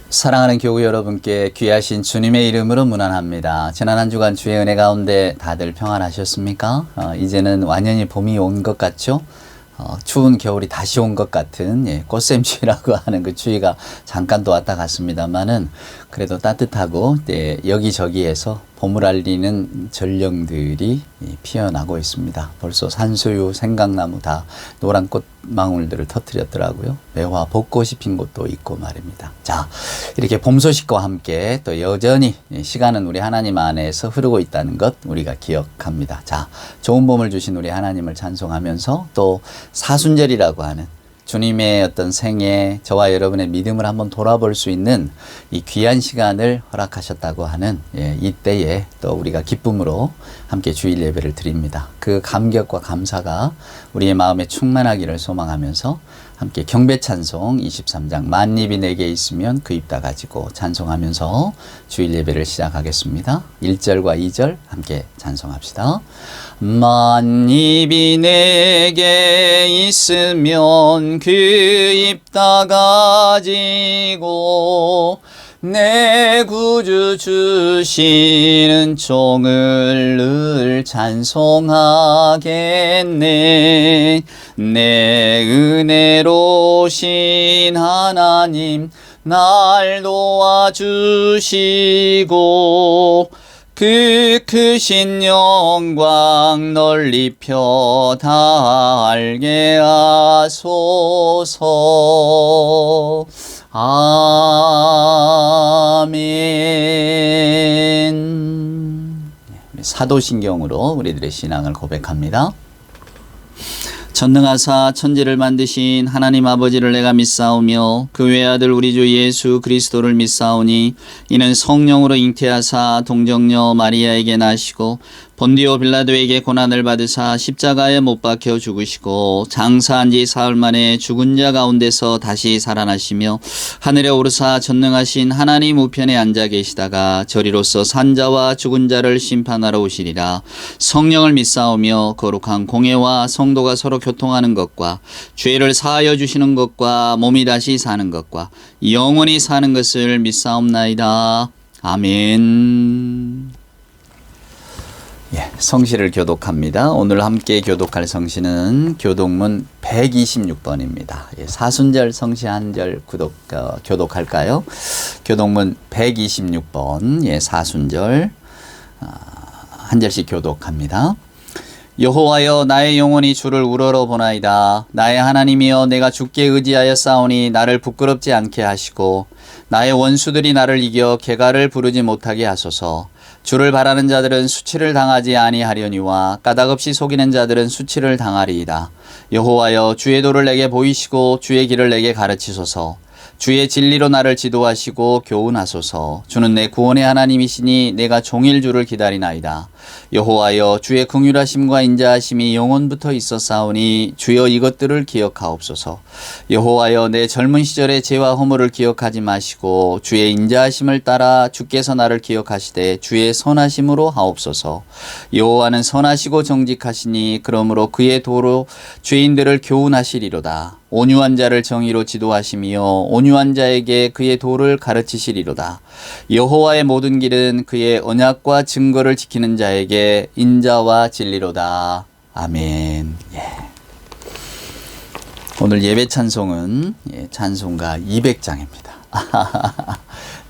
사랑하는 교우 여러분께 귀하신 주님의 이름으로 문안합니다. 지난 한 주간 주의 은혜 가운데 다들 평안하셨습니까? 이제는 완연히 봄이 온 것 같죠? 추운 겨울이 다시 온 것 같은 꽃샘추위라고 하는 그 추위가 잠깐 또 왔다 갔습니다만은 그래도 따뜻하고 여기저기에서 봄을 알리는 전령들이 피어나고 있습니다. 벌써 산수유, 생강나무 다 노란 꽃망울들을 터뜨렸더라고요. 매화, 벚꽃이 핀 곳도 있고 말입니다. 자, 이렇게 봄 소식과 함께 또 여전히 시간은 우리 하나님 안에서 흐르고 있다는 것 우리가 기억합니다. 자, 좋은 봄을 주신 우리 하나님을 찬송하면서 또 사순절이라고 하는 주님의 어떤 생애, 저와 여러분의 믿음을 한번 돌아볼 수 있는 이 귀한 시간을 허락하셨다고 하는 이때에 또 우리가 기쁨으로 함께 주일 예배를 드립니다. 그 감격과 감사가 우리의 마음에 충만하기를 소망하면서 함께 경배 찬송 23장 만입이 내게 있으면 그 입 다 가지고 찬송하면서 주일 예배를 시작하겠습니다. 1절과 2절 함께 찬송합시다. 만입이 내게 있으면 그 입 다 가지고 내 구주 주시는 종을 늘 찬송하겠네. 내 은혜로신 하나님 날 도와주시고 그 크신 영광 널리 펴 다 알게 하소서. 아멘. 사도신경으로 우리들의 신앙을 고백합니다. 전능하사 천지를 만드신 하나님 아버지를 내가 믿사오며 그 외아들 우리 주 예수 그리스도를 믿사오니 이는 성령으로 잉태하사 동정녀 마리아에게 나시고 본디오 빌라도에게 고난을 받으사 십자가에 못 박혀 죽으시고 장사한 지 사흘 만에 죽은 자 가운데서 다시 살아나시며 하늘에 오르사 전능하신 하나님 우편에 앉아 계시다가 저리로서 산자와 죽은 자를 심판하러 오시리라. 성령을 믿사오며 거룩한 공예와 성도가 서로 교통하는 것과 죄를 사하여 주시는 것과 몸이 다시 사는 것과 영원히 사는 것을 믿사옵나이다. 아멘. 성시를 교독합니다. 오늘 함께 교독할 성시는 교독문 126번입니다. 사순절 성시 한 절 교독할까요? 교독문 126번 사순절 한 절씩 교독합니다. 여호와여 나의 영혼이 주를 우러러 보나이다. 나의 하나님이여 내가 주께 의지하여 싸우니 나를 부끄럽지 않게 하시고 나의 원수들이 나를 이겨 개가를 부르지 못하게 하소서. 주를 바라는 자들은 수치를 당하지 아니하려니와 까닭없이 속이는 자들은 수치를 당하리이다. 여호와여 주의 도를 내게 보이시고 주의 길을 내게 가르치소서. 주의 진리로 나를 지도하시고 교훈하소서. 주는 내 구원의 하나님이시니 내가 종일 주를 기다리나이다. 여호와여 주의 긍휼하심과 인자하심이 영원부터 있었사오니 주여 이것들을 기억하옵소서. 여호와여 내 젊은 시절의 죄와 허물을 기억하지 마시고 주의 인자하심을 따라 주께서 나를 기억하시되 주의 선하심으로 하옵소서. 여호와는 선하시고 정직하시니 그러므로 그의 도로 죄인들을 교훈하시리로다. 온유한 자를 정의로 지도하시며 온유한 자에게 그의 도를 가르치시리로다. 여호와의 모든 길은 그의 언약과 증거를 지키는 자에게 인자와 진리로다. 아멘. 오늘 예배 찬송은 찬송가 200장입니다.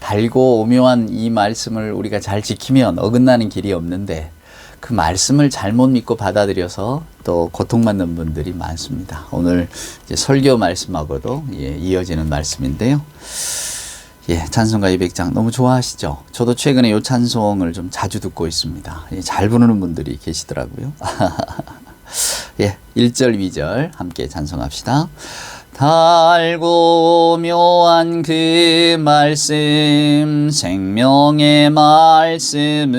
달고 오묘한 이 말씀을 우리가 잘 지키면 어긋나는 길이 없는데 그 말씀을 잘못 믿고 받아들여서 또 고통받는 분들이 많습니다. 오늘 이제 설교 말씀하고도 이어지는 말씀인데요. 찬송가 200장 너무 좋아하시죠? 저도 최근에 이 찬송을 좀 자주 듣고 있습니다. 잘 부르는 분들이 계시더라고요. 1절, 2절 함께 찬송합시다. 달고 묘한 그 말씀 생명의 말씀은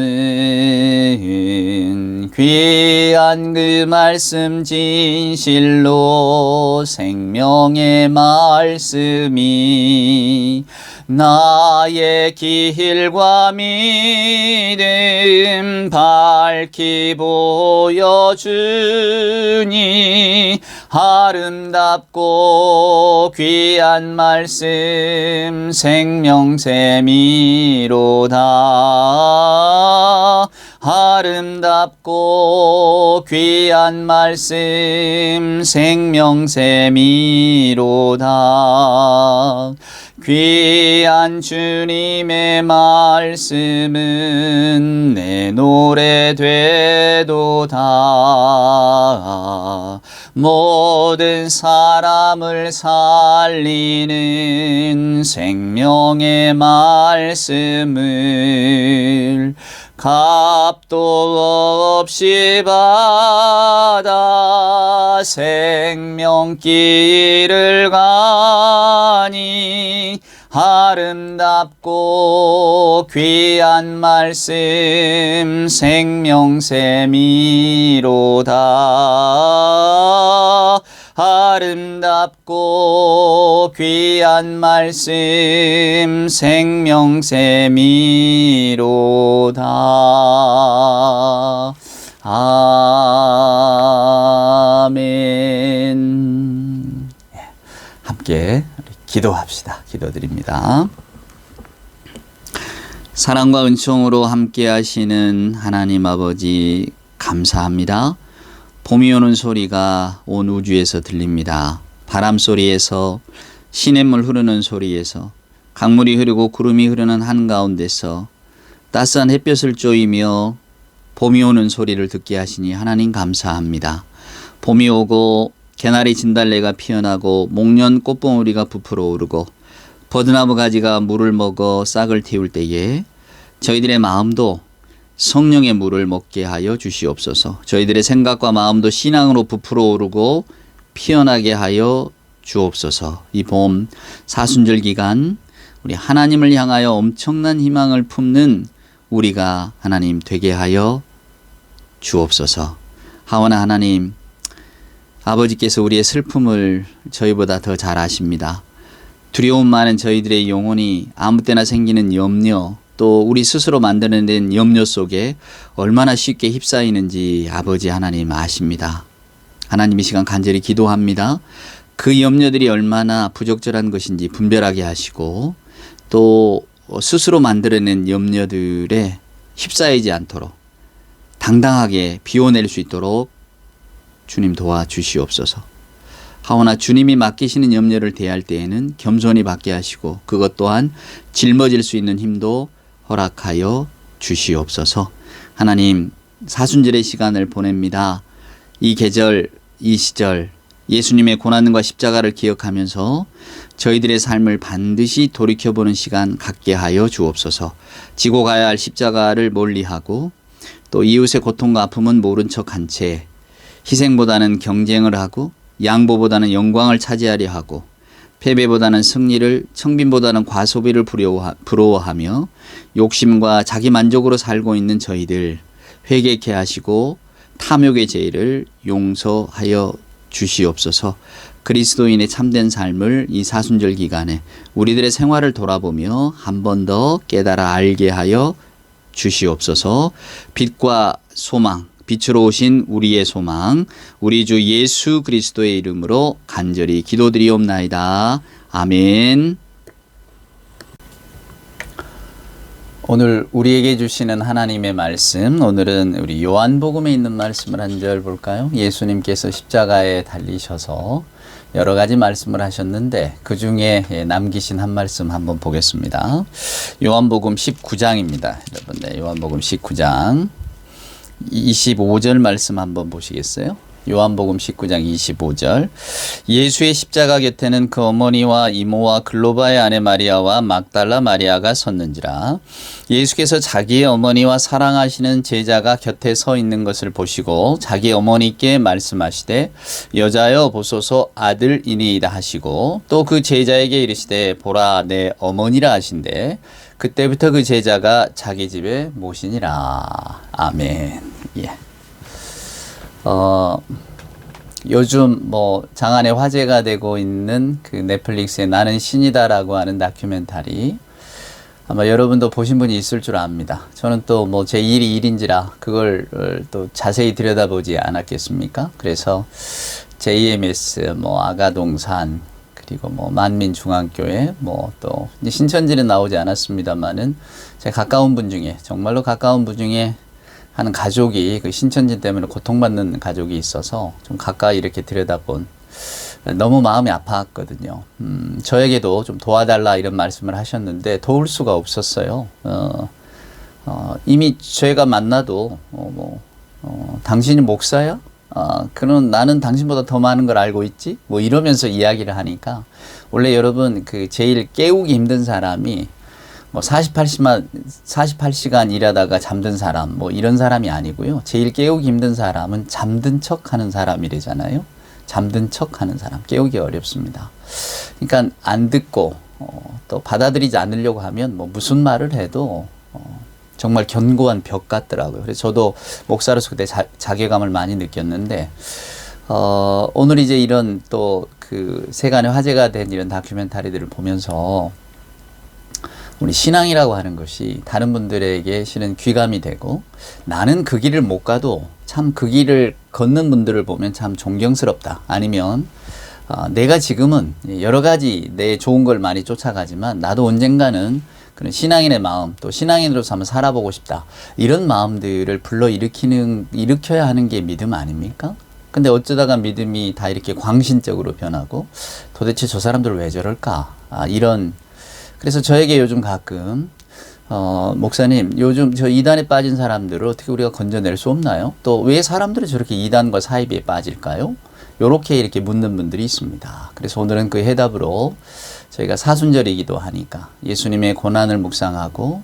귀한 그 말씀 진실로 생명의 말씀이 나의 길과 믿음 밝히 보여주니 아름답고 아름답고 귀한 말씀 생명샘이로다. 아름답고 귀한 말씀 생명샘이로다. 귀한 주님의 말씀은 내 노래 되도다. 모든 사람을 살리는 생명의 말씀을 값도 없이 받아 생명길을 가니 아름답고 귀한 말씀 생명샘이로다. 아름답고 귀한 말씀 생명샘이로다. 아멘. 함께 기도합시다. 기도드립니다. 사랑과 은총으로 함께 하시는 하나님 아버지 감사합니다. 봄이 오는 소리가 온 우주에서 들립니다. 바람 소리에서, 시냇물 흐르는 소리에서, 강물이 흐르고 구름이 흐르는 한가운데서 따스한 햇볕을 쬐이며 봄이 오는 소리를 듣게 하시니 하나님 감사합니다. 봄이 오고 개나리 진달래가 피어나고 목련 꽃봉오리가 부풀어 오르고 버드나무 가지가 물을 먹어 싹을 틔울 때에 저희들의 마음도 성령의 물을 먹게 하여 주시옵소서. 저희들의 생각과 마음도 신앙으로 부풀어 오르고 피어나게 하여 주옵소서. 이 봄 사순절 기간 우리 하나님을 향하여 엄청난 희망을 품는 우리가 하나님 되게 하여 주옵소서. 하오나 하나님, 아버지께서 우리의 슬픔을 저희보다 더 잘 아십니다. 두려움 많은 저희들의 영혼이 아무 때나 생기는 염려, 또 우리 스스로 만들어낸 염려 속에 얼마나 쉽게 휩싸이는지 아버지 하나님 아십니다. 하나님 이 시간 간절히 기도합니다. 그 염려들이 얼마나 부적절한 것인지 분별하게 하시고 또 스스로 만들어낸 염려들에 휩싸이지 않도록 당당하게 비워낼 수 있도록 주님 도와주시옵소서. 하오나 주님이 맡기시는 염려를 대할 때에는 겸손히 받게 하시고 그것 또한 짊어질 수 있는 힘도 허락하여 주시옵소서. 하나님, 사순절의 시간을 보냅니다. 이 계절, 이 시절 예수님의 고난과 십자가를 기억하면서 저희들의 삶을 반드시 돌이켜보는 시간 갖게 하여 주옵소서. 지고 가야 할 십자가를 멀리하고 또 이웃의 고통과 아픔은 모른 척한 채 희생보다는 경쟁을 하고 양보보다는 영광을 차지하려 하고 패배보다는 승리를, 청빈보다는 과소비를 부러워하며 욕심과 자기 만족으로 살고 있는 저희들 회개케 하시고 탐욕의 죄를 용서하여 주시옵소서. 그리스도인의 참된 삶을 이 사순절 기간에 우리들의 생활을 돌아보며 한 번 더 깨달아 알게 하여 주시옵소서. 빛과 소망, 빛으로 오신 우리의 소망, 우리 주 예수 그리스도의 이름으로 간절히 기도드리옵나이다. 아멘. 오늘 우리에게 주시는 하나님의 말씀, 오늘은 우리 요한복음에 있는 말씀을 한 절 볼까요? 예수님께서 십자가에 달리셔서 여러 가지 말씀을 하셨는데 그 중에 남기신 한 말씀 한번 보겠습니다. 요한복음 19장입니다. 여러분, 네, 요한복음 19장 25절 말씀 한번 보시겠어요? 요한복음 19장 25절. 예수의 십자가 곁에는 그 어머니와 이모와 글로바의 아내 마리아와 막달라 마리아가 섰는지라. 예수께서 자기의 어머니와 사랑하시는 제자가 곁에 서 있는 것을 보시고 자기 어머니께 말씀하시되 여자여 보소서 아들이니이다 하시고 또 그 제자에게 이르시되 보라 내 어머니라 하신대 그때부터 그 제자가 자기 집에 모시니라. 아멘. 예. 요즘 장안에 화제가 되고 있는 그 넷플릭스의 나는 신이다라고 하는 다큐멘터리 아마 여러분도 보신 분이 있을 줄 압니다. 저는 또 제 일이 일인지라 그걸 또 자세히 들여다보지 않았겠습니까? 그래서 JMS, 아가동산, 그리고 뭐 만민중앙교회, 뭐 또 이제 신천지는 나오지 않았습니다만은 제 가까운 분 중에, 정말로 가까운 분 중에 하는 가족이 그 신천지 때문에 고통받는 가족이 있어서 좀 가까이 이렇게 들여다본, 너무 마음이 아팠거든요. 저에게도 좀 도와달라 이런 말씀을 하셨는데 도울 수가 없었어요. 이미 제가 만나도 당신이 목사야? 그럼 나는 당신보다 더 많은 걸 알고 있지? 뭐 이러면서 이야기를 하니까, 원래 여러분 그 제일 깨우기 힘든 사람이 뭐 48시간 일하다가 잠든 사람, 뭐 이런 사람이 아니고요. 제일 깨우기 힘든 사람은 잠든 척 하는 사람이래잖아요. 잠든 척 하는 사람, 깨우기 어렵습니다. 그러니까 안 듣고 또 받아들이지 않으려고 하면 뭐 무슨 말을 해도 정말 견고한 벽 같더라고요. 그래서 저도 목사로서 그때 자괴감을 많이 느꼈는데, 오늘 이제 이런 또 그 세간의 화제가 된 이런 다큐멘터리들을 보면서 우리 신앙이라고 하는 것이 다른 분들에게 실은 귀감이 되고, 나는 그 길을 못 가도 참 그 길을 걷는 분들을 보면 참 존경스럽다. 아니면 내가 지금은 여러 가지 내 좋은 걸 많이 쫓아가지만 나도 언젠가는 그런 신앙인의 마음, 또 신앙인으로서 한번 살아보고 싶다. 이런 마음들을 일으켜야 하는 게 믿음 아닙니까? 근데 어쩌다가 믿음이 다 이렇게 광신적으로 변하고, 도대체 저 사람들 왜 저럴까? 이런. 그래서 저에게 요즘 가끔 목사님, 요즘 저 이단에 빠진 사람들을 어떻게 우리가 건져낼 수 없나요? 또 왜 사람들이 저렇게 이단과 사이비에 빠질까요? 요렇게 이렇게 묻는 분들이 있습니다. 그래서 오늘은 그 해답으로 저희가 사순절이기도 하니까 예수님의 고난을 묵상하고,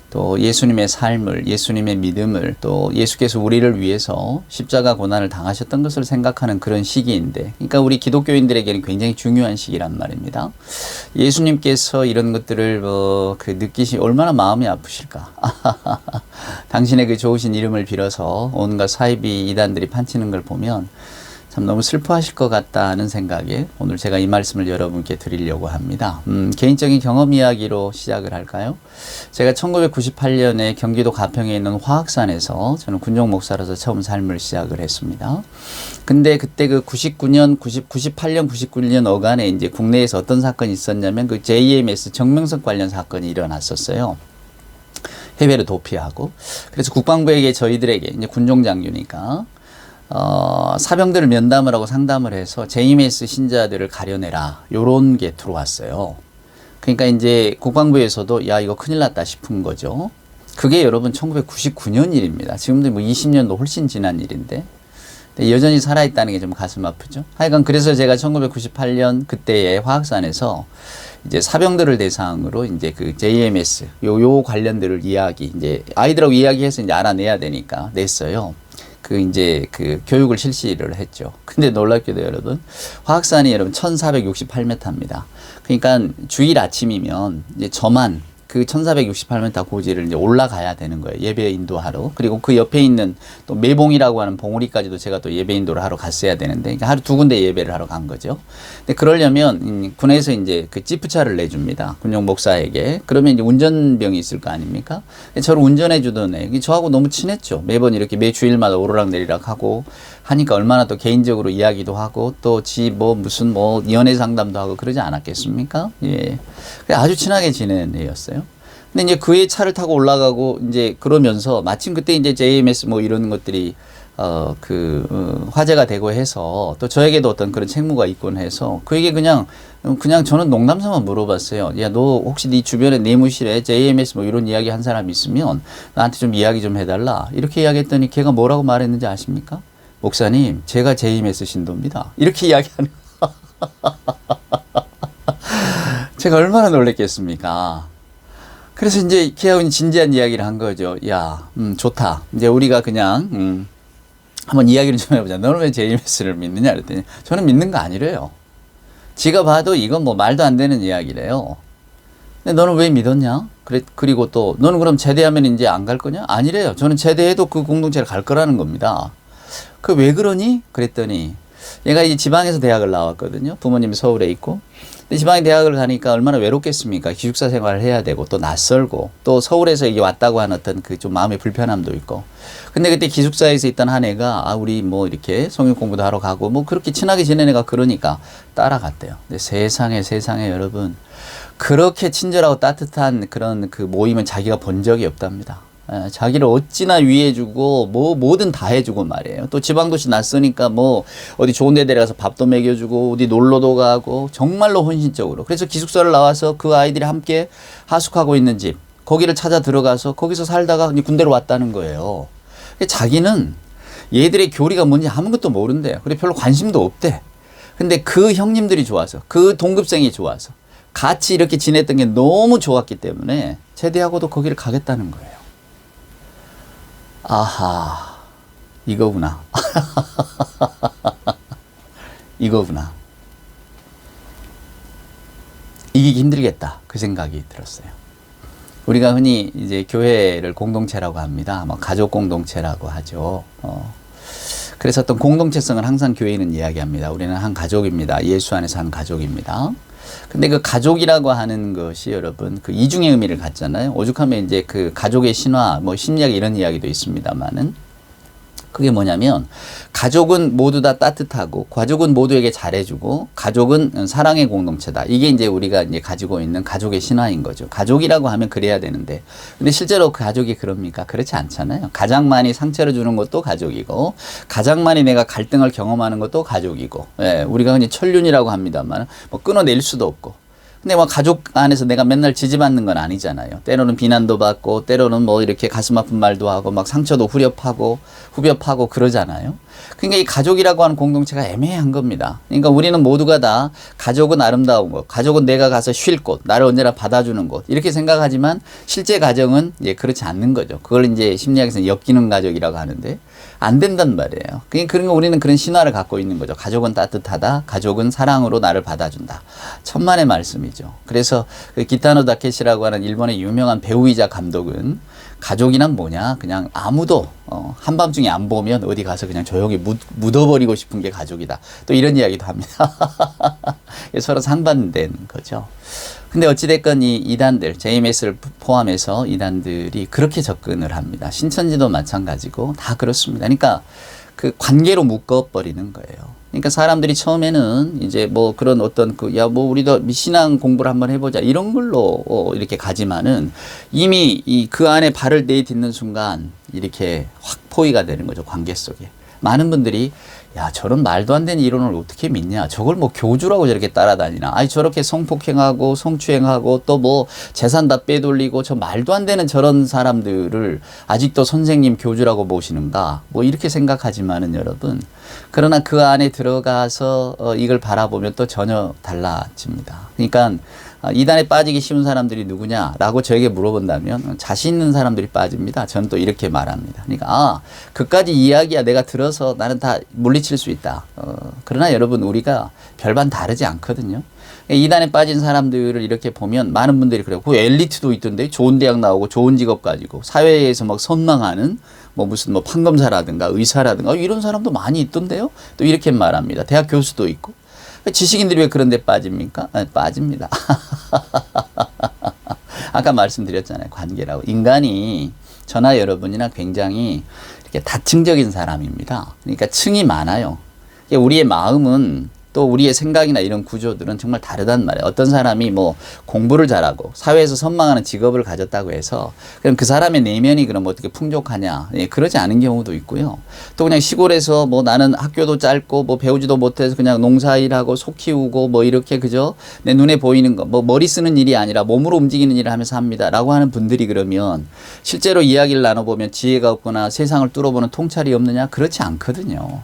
또 예수님의 삶을, 예수님의 믿음을, 또 예수께서 우리를 위해서 십자가 고난을 당하셨던 것을 생각하는 그런 시기인데, 그러니까 우리 기독교인들에게는 굉장히 중요한 시기란 말입니다. 예수님께서 이런 것들을 얼마나 마음이 아프실까. 당신의 그 좋으신 이름을 빌어서 온갖 사이비 이단들이 판치는 걸 보면 참 너무 슬퍼하실 것 같다는 생각에 오늘 제가 이 말씀을 여러분께 드리려고 합니다. 개인적인 경험 이야기로 시작을 할까요? 제가 1998년에 경기도 가평에 있는 화학산에서 저는 군종 목사로서 처음 삶을 시작을 했습니다. 근데 그때 그 98년, 99년 어간에 이제 국내에서 어떤 사건이 있었냐면 그 JMS 정명석 관련 사건이 일어났었어요. 해외로 도피하고. 그래서 국방부에게 저희들에게 이제 군종 장교니까 사병들을 면담을 하고 상담을 해서 JMS 신자들을 가려내라, 요런 게 들어왔어요. 그러니까 이제 국방부에서도 야, 이거 큰일 났다 싶은 거죠. 그게 여러분 1999년 일입니다. 지금도 뭐 20년도 훨씬 지난 일인데 여전히 살아있다는 게 좀 가슴 아프죠. 하여간 그래서 제가 1998년 그때의 화학산에서 이제 사병들을 대상으로 이제 그 JMS 요 관련들을 이제 아이들하고 이야기해서 이제 알아내야 되니까 냈어요. 이제 그 교육을 실시를 했죠. 근데 놀랍게도 여러분, 화학산이 여러분 1468m입니다. 그러니까 주일 아침이면 이제 저만 그 1468m 고지를 이제 올라가야 되는 거예요. 예배 인도하러. 그리고 그 옆에 있는 또 매봉이라고 하는 봉우리까지도 제가 또 예배 인도를 하러 갔어야 되는데, 그러니까 하루 2군데 예배를 하러 간 거죠. 근데 그러려면 군에서 이제 그 지프차를 내줍니다. 군용 목사에게. 그러면 이제 운전병이 있을 거 아닙니까? 저를 운전해 주던 애. 저하고 너무 친했죠. 매번 이렇게 매 주일마다 오르락내리락 하고 하니까 얼마나 또 개인적으로 이야기도 하고 또 무슨 연애 상담도 하고 그러지 않았겠습니까? 예. 아주 친하게 지내는 애였어요. 근데 이제 그의 차를 타고 올라가고 이제 그러면서 마침 그때 이제 JMS 이런 것들이 화제가 되고 해서 또 저에게도 어떤 그런 책무가 있곤 해서 그에게 그냥 저는 농담삼아 물어봤어요. 야, 너 혹시 네 주변에 내무실에 JMS 이런 이야기 한 사람 있으면 나한테 좀 이야기 좀 해달라. 이렇게 이야기했더니 걔가 뭐라고 말했는지 아십니까? 목사님, 제가 JMS 신도입니다. 이렇게 이야기하는 제가 얼마나 놀랬겠습니까? 그래서 이제 걔하고 진지한 이야기를 한 거죠. 야, 좋다. 이제 우리가 그냥 한번 이야기를 좀 해보자. 너는 왜 JMS를 믿느냐 그랬더니 저는 믿는 거 아니래요. 지가 봐도 이건 말도 안 되는 이야기래요. 근데 너는 왜 믿었냐? 그리고 또 너는 그럼 제대하면 이제 안 갈 거냐? 아니래요. 저는 제대해도 그 공동체를 갈 거라는 겁니다. 왜 그러니? 그랬더니 얘가 이제 지방에서 대학을 나왔거든요. 부모님이 서울에 있고 근데 지방에 대학을 가니까 얼마나 외롭겠습니까? 기숙사 생활을 해야 되고 또 낯설고 또 서울에서 이게 왔다고 하는 어떤 그 좀 마음의 불편함도 있고. 근데 그때 기숙사에서 있던 한 애가 우리 뭐 이렇게 성역 공부도 하러 가고 뭐 그렇게 친하게 지낸 애가 그러니까 따라갔대요. 근데 세상에 여러분, 그렇게 친절하고 따뜻한 그런 그 모임은 자기가 본 적이 없답니다. 자기를 어찌나 위해주고 뭐든 다 해주고 말이에요. 또 지방도시 낯서니까 뭐 어디 좋은 데 데려가서 밥도 먹여주고 어디 놀러도 가고 정말로 헌신적으로. 그래서 기숙사를 나와서 그 아이들이 함께 하숙하고 있는 집, 거기를 찾아 들어가서 거기서 살다가 군대로 왔다는 거예요. 자기는 얘들의 교리가 뭔지 아무것도 모른대요. 그리고 별로 관심도 없대. 근데 그 형님들이 좋아서, 그 동급생이 좋아서 같이 이렇게 지냈던 게 너무 좋았기 때문에 제대하고도 거기를 가겠다는 거예요. 아하, 이거구나. 이거구나. 이기기 힘들겠다. 그 생각이 들었어요. 우리가 흔히 이제 교회를 공동체라고 합니다. 뭐 가족 공동체라고 하죠. 그래서 어떤 공동체성을 항상 교회는 이야기합니다. 우리는 한 가족입니다. 예수 안에서 한 가족입니다. 근데 그 가족이라고 하는 것이 여러분 그 이중의 의미를 갖잖아요. 오죽하면 이제 그 가족의 신화, 뭐 심리학 이런 이야기도 있습니다만은, 그게 뭐냐면 가족은 모두 다 따뜻하고 가족은 모두에게 잘해주고 가족은 사랑의 공동체다. 이게 이제 우리가 이제 가지고 있는 가족의 신화인 거죠. 가족이라고 하면 그래야 되는데, 근데 실제로 그 가족이 그럽니까? 그렇지 않잖아요. 가장 많이 상처를 주는 것도 가족이고 가장 많이 내가 갈등을 경험하는 것도 가족이고, 예, 우리가 흔히 천륜이라고 합니다만 뭐 끊어낼 수도 없고. 근데 뭐 가족 안에서 내가 맨날 지지받는 건 아니잖아요. 때로는 비난도 받고 때로는 뭐 이렇게 가슴 아픈 말도 하고 막 상처도 후벼파고 그러잖아요. 그러니까 이 가족이라고 하는 공동체가 애매한 겁니다. 그러니까 우리는 모두가 다 가족은 아름다운 것, 가족은 내가 가서 쉴 곳, 나를 언제나 받아주는 곳 이렇게 생각하지만 실제 가정은 그렇지 않는 거죠. 그걸 이제 심리학에서는 엮이는 가족이라고 하는데 안 된단 말이에요. 그러니까 우리는 그런 신화를 갖고 있는 거죠. 가족은 따뜻하다. 가족은 사랑으로 나를 받아준다. 천만의 말씀이죠. 그래서 그 기타노 다케시라고 하는 일본의 유명한 배우이자 감독은 가족이란 뭐냐? 그냥 아무도 한밤중에 안 보면 어디 가서 그냥 조용히 묻어버리고 싶은 게 가족이다. 또 이런 이야기도 합니다. 서로 상반된 거죠. 근데 어찌됐건 이 이단들, JMS를 포함해서 이단들이 그렇게 접근을 합니다. 신천지도 마찬가지고 다 그렇습니다. 그러니까 그 관계로 묶어버리는 거예요. 그러니까 사람들이 처음에는 이제 뭐 그런 어떤 뭐 우리도 신앙 공부를 한번 해보자 이런 걸로 이렇게 가지만은 이미 그 안에 발을 내딛는 순간 이렇게 확 포위가 되는 거죠. 관계 속에. 많은 분들이 야, 저런 말도 안 되는 이론을 어떻게 믿냐? 저걸 뭐 교주라고 저렇게 따라다니나? 아니, 저렇게 성폭행하고 성추행하고 또 뭐 재산 다 빼돌리고 저 말도 안 되는 저런 사람들을 아직도 선생님 교주라고 모시는가? 뭐 이렇게 생각하지만은 여러분, 그러나 그 안에 들어가서 이걸 바라보면 또 전혀 달라집니다. 그러니까 이단에 빠지기 쉬운 사람들이 누구냐라고 저에게 물어본다면 자신 있는 사람들이 빠집니다. 저는 또 이렇게 말합니다. 그러니까 그까지 이야기야 내가 들어서 나는 다 물리칠 수 있다. 그러나 여러분 우리가 별반 다르지 않거든요. 이단에 빠진 사람들을 이렇게 보면 많은 분들이 그래요. 그 엘리트도 있던데 좋은 대학 나오고 좋은 직업 가지고 사회에서 막 선망하는 뭐 무슨 뭐 판검사라든가 의사라든가 이런 사람도 많이 있던데요. 또 이렇게 말합니다. 대학 교수도 있고. 지식인들이 왜 그런 데 빠집니까? 빠집니다. 아까 말씀드렸잖아요. 관계라고. 인간이 저나 여러분이나 굉장히 이렇게 다층적인 사람입니다. 그러니까 층이 많아요. 우리의 마음은 또 우리의 생각이나 이런 구조들은 정말 다르단 말이에요. 어떤 사람이 뭐 공부를 잘하고 사회에서 선망하는 직업을 가졌다고 해서 그럼 그 사람의 내면이 그럼 어떻게 풍족하냐? 그러지 않은 경우도 있고요. 또 그냥 시골에서 뭐 나는 학교도 짧고 뭐 배우지도 못해서 그냥 농사일하고 소 키우고 뭐 이렇게 그저 내 눈에 보이는 거 뭐 머리 쓰는 일이 아니라 몸으로 움직이는 일을 하면서 합니다라고 하는 분들이 그러면 실제로 이야기를 나눠보면 지혜가 없거나 세상을 뚫어보는 통찰이 없느냐? 그렇지 않거든요.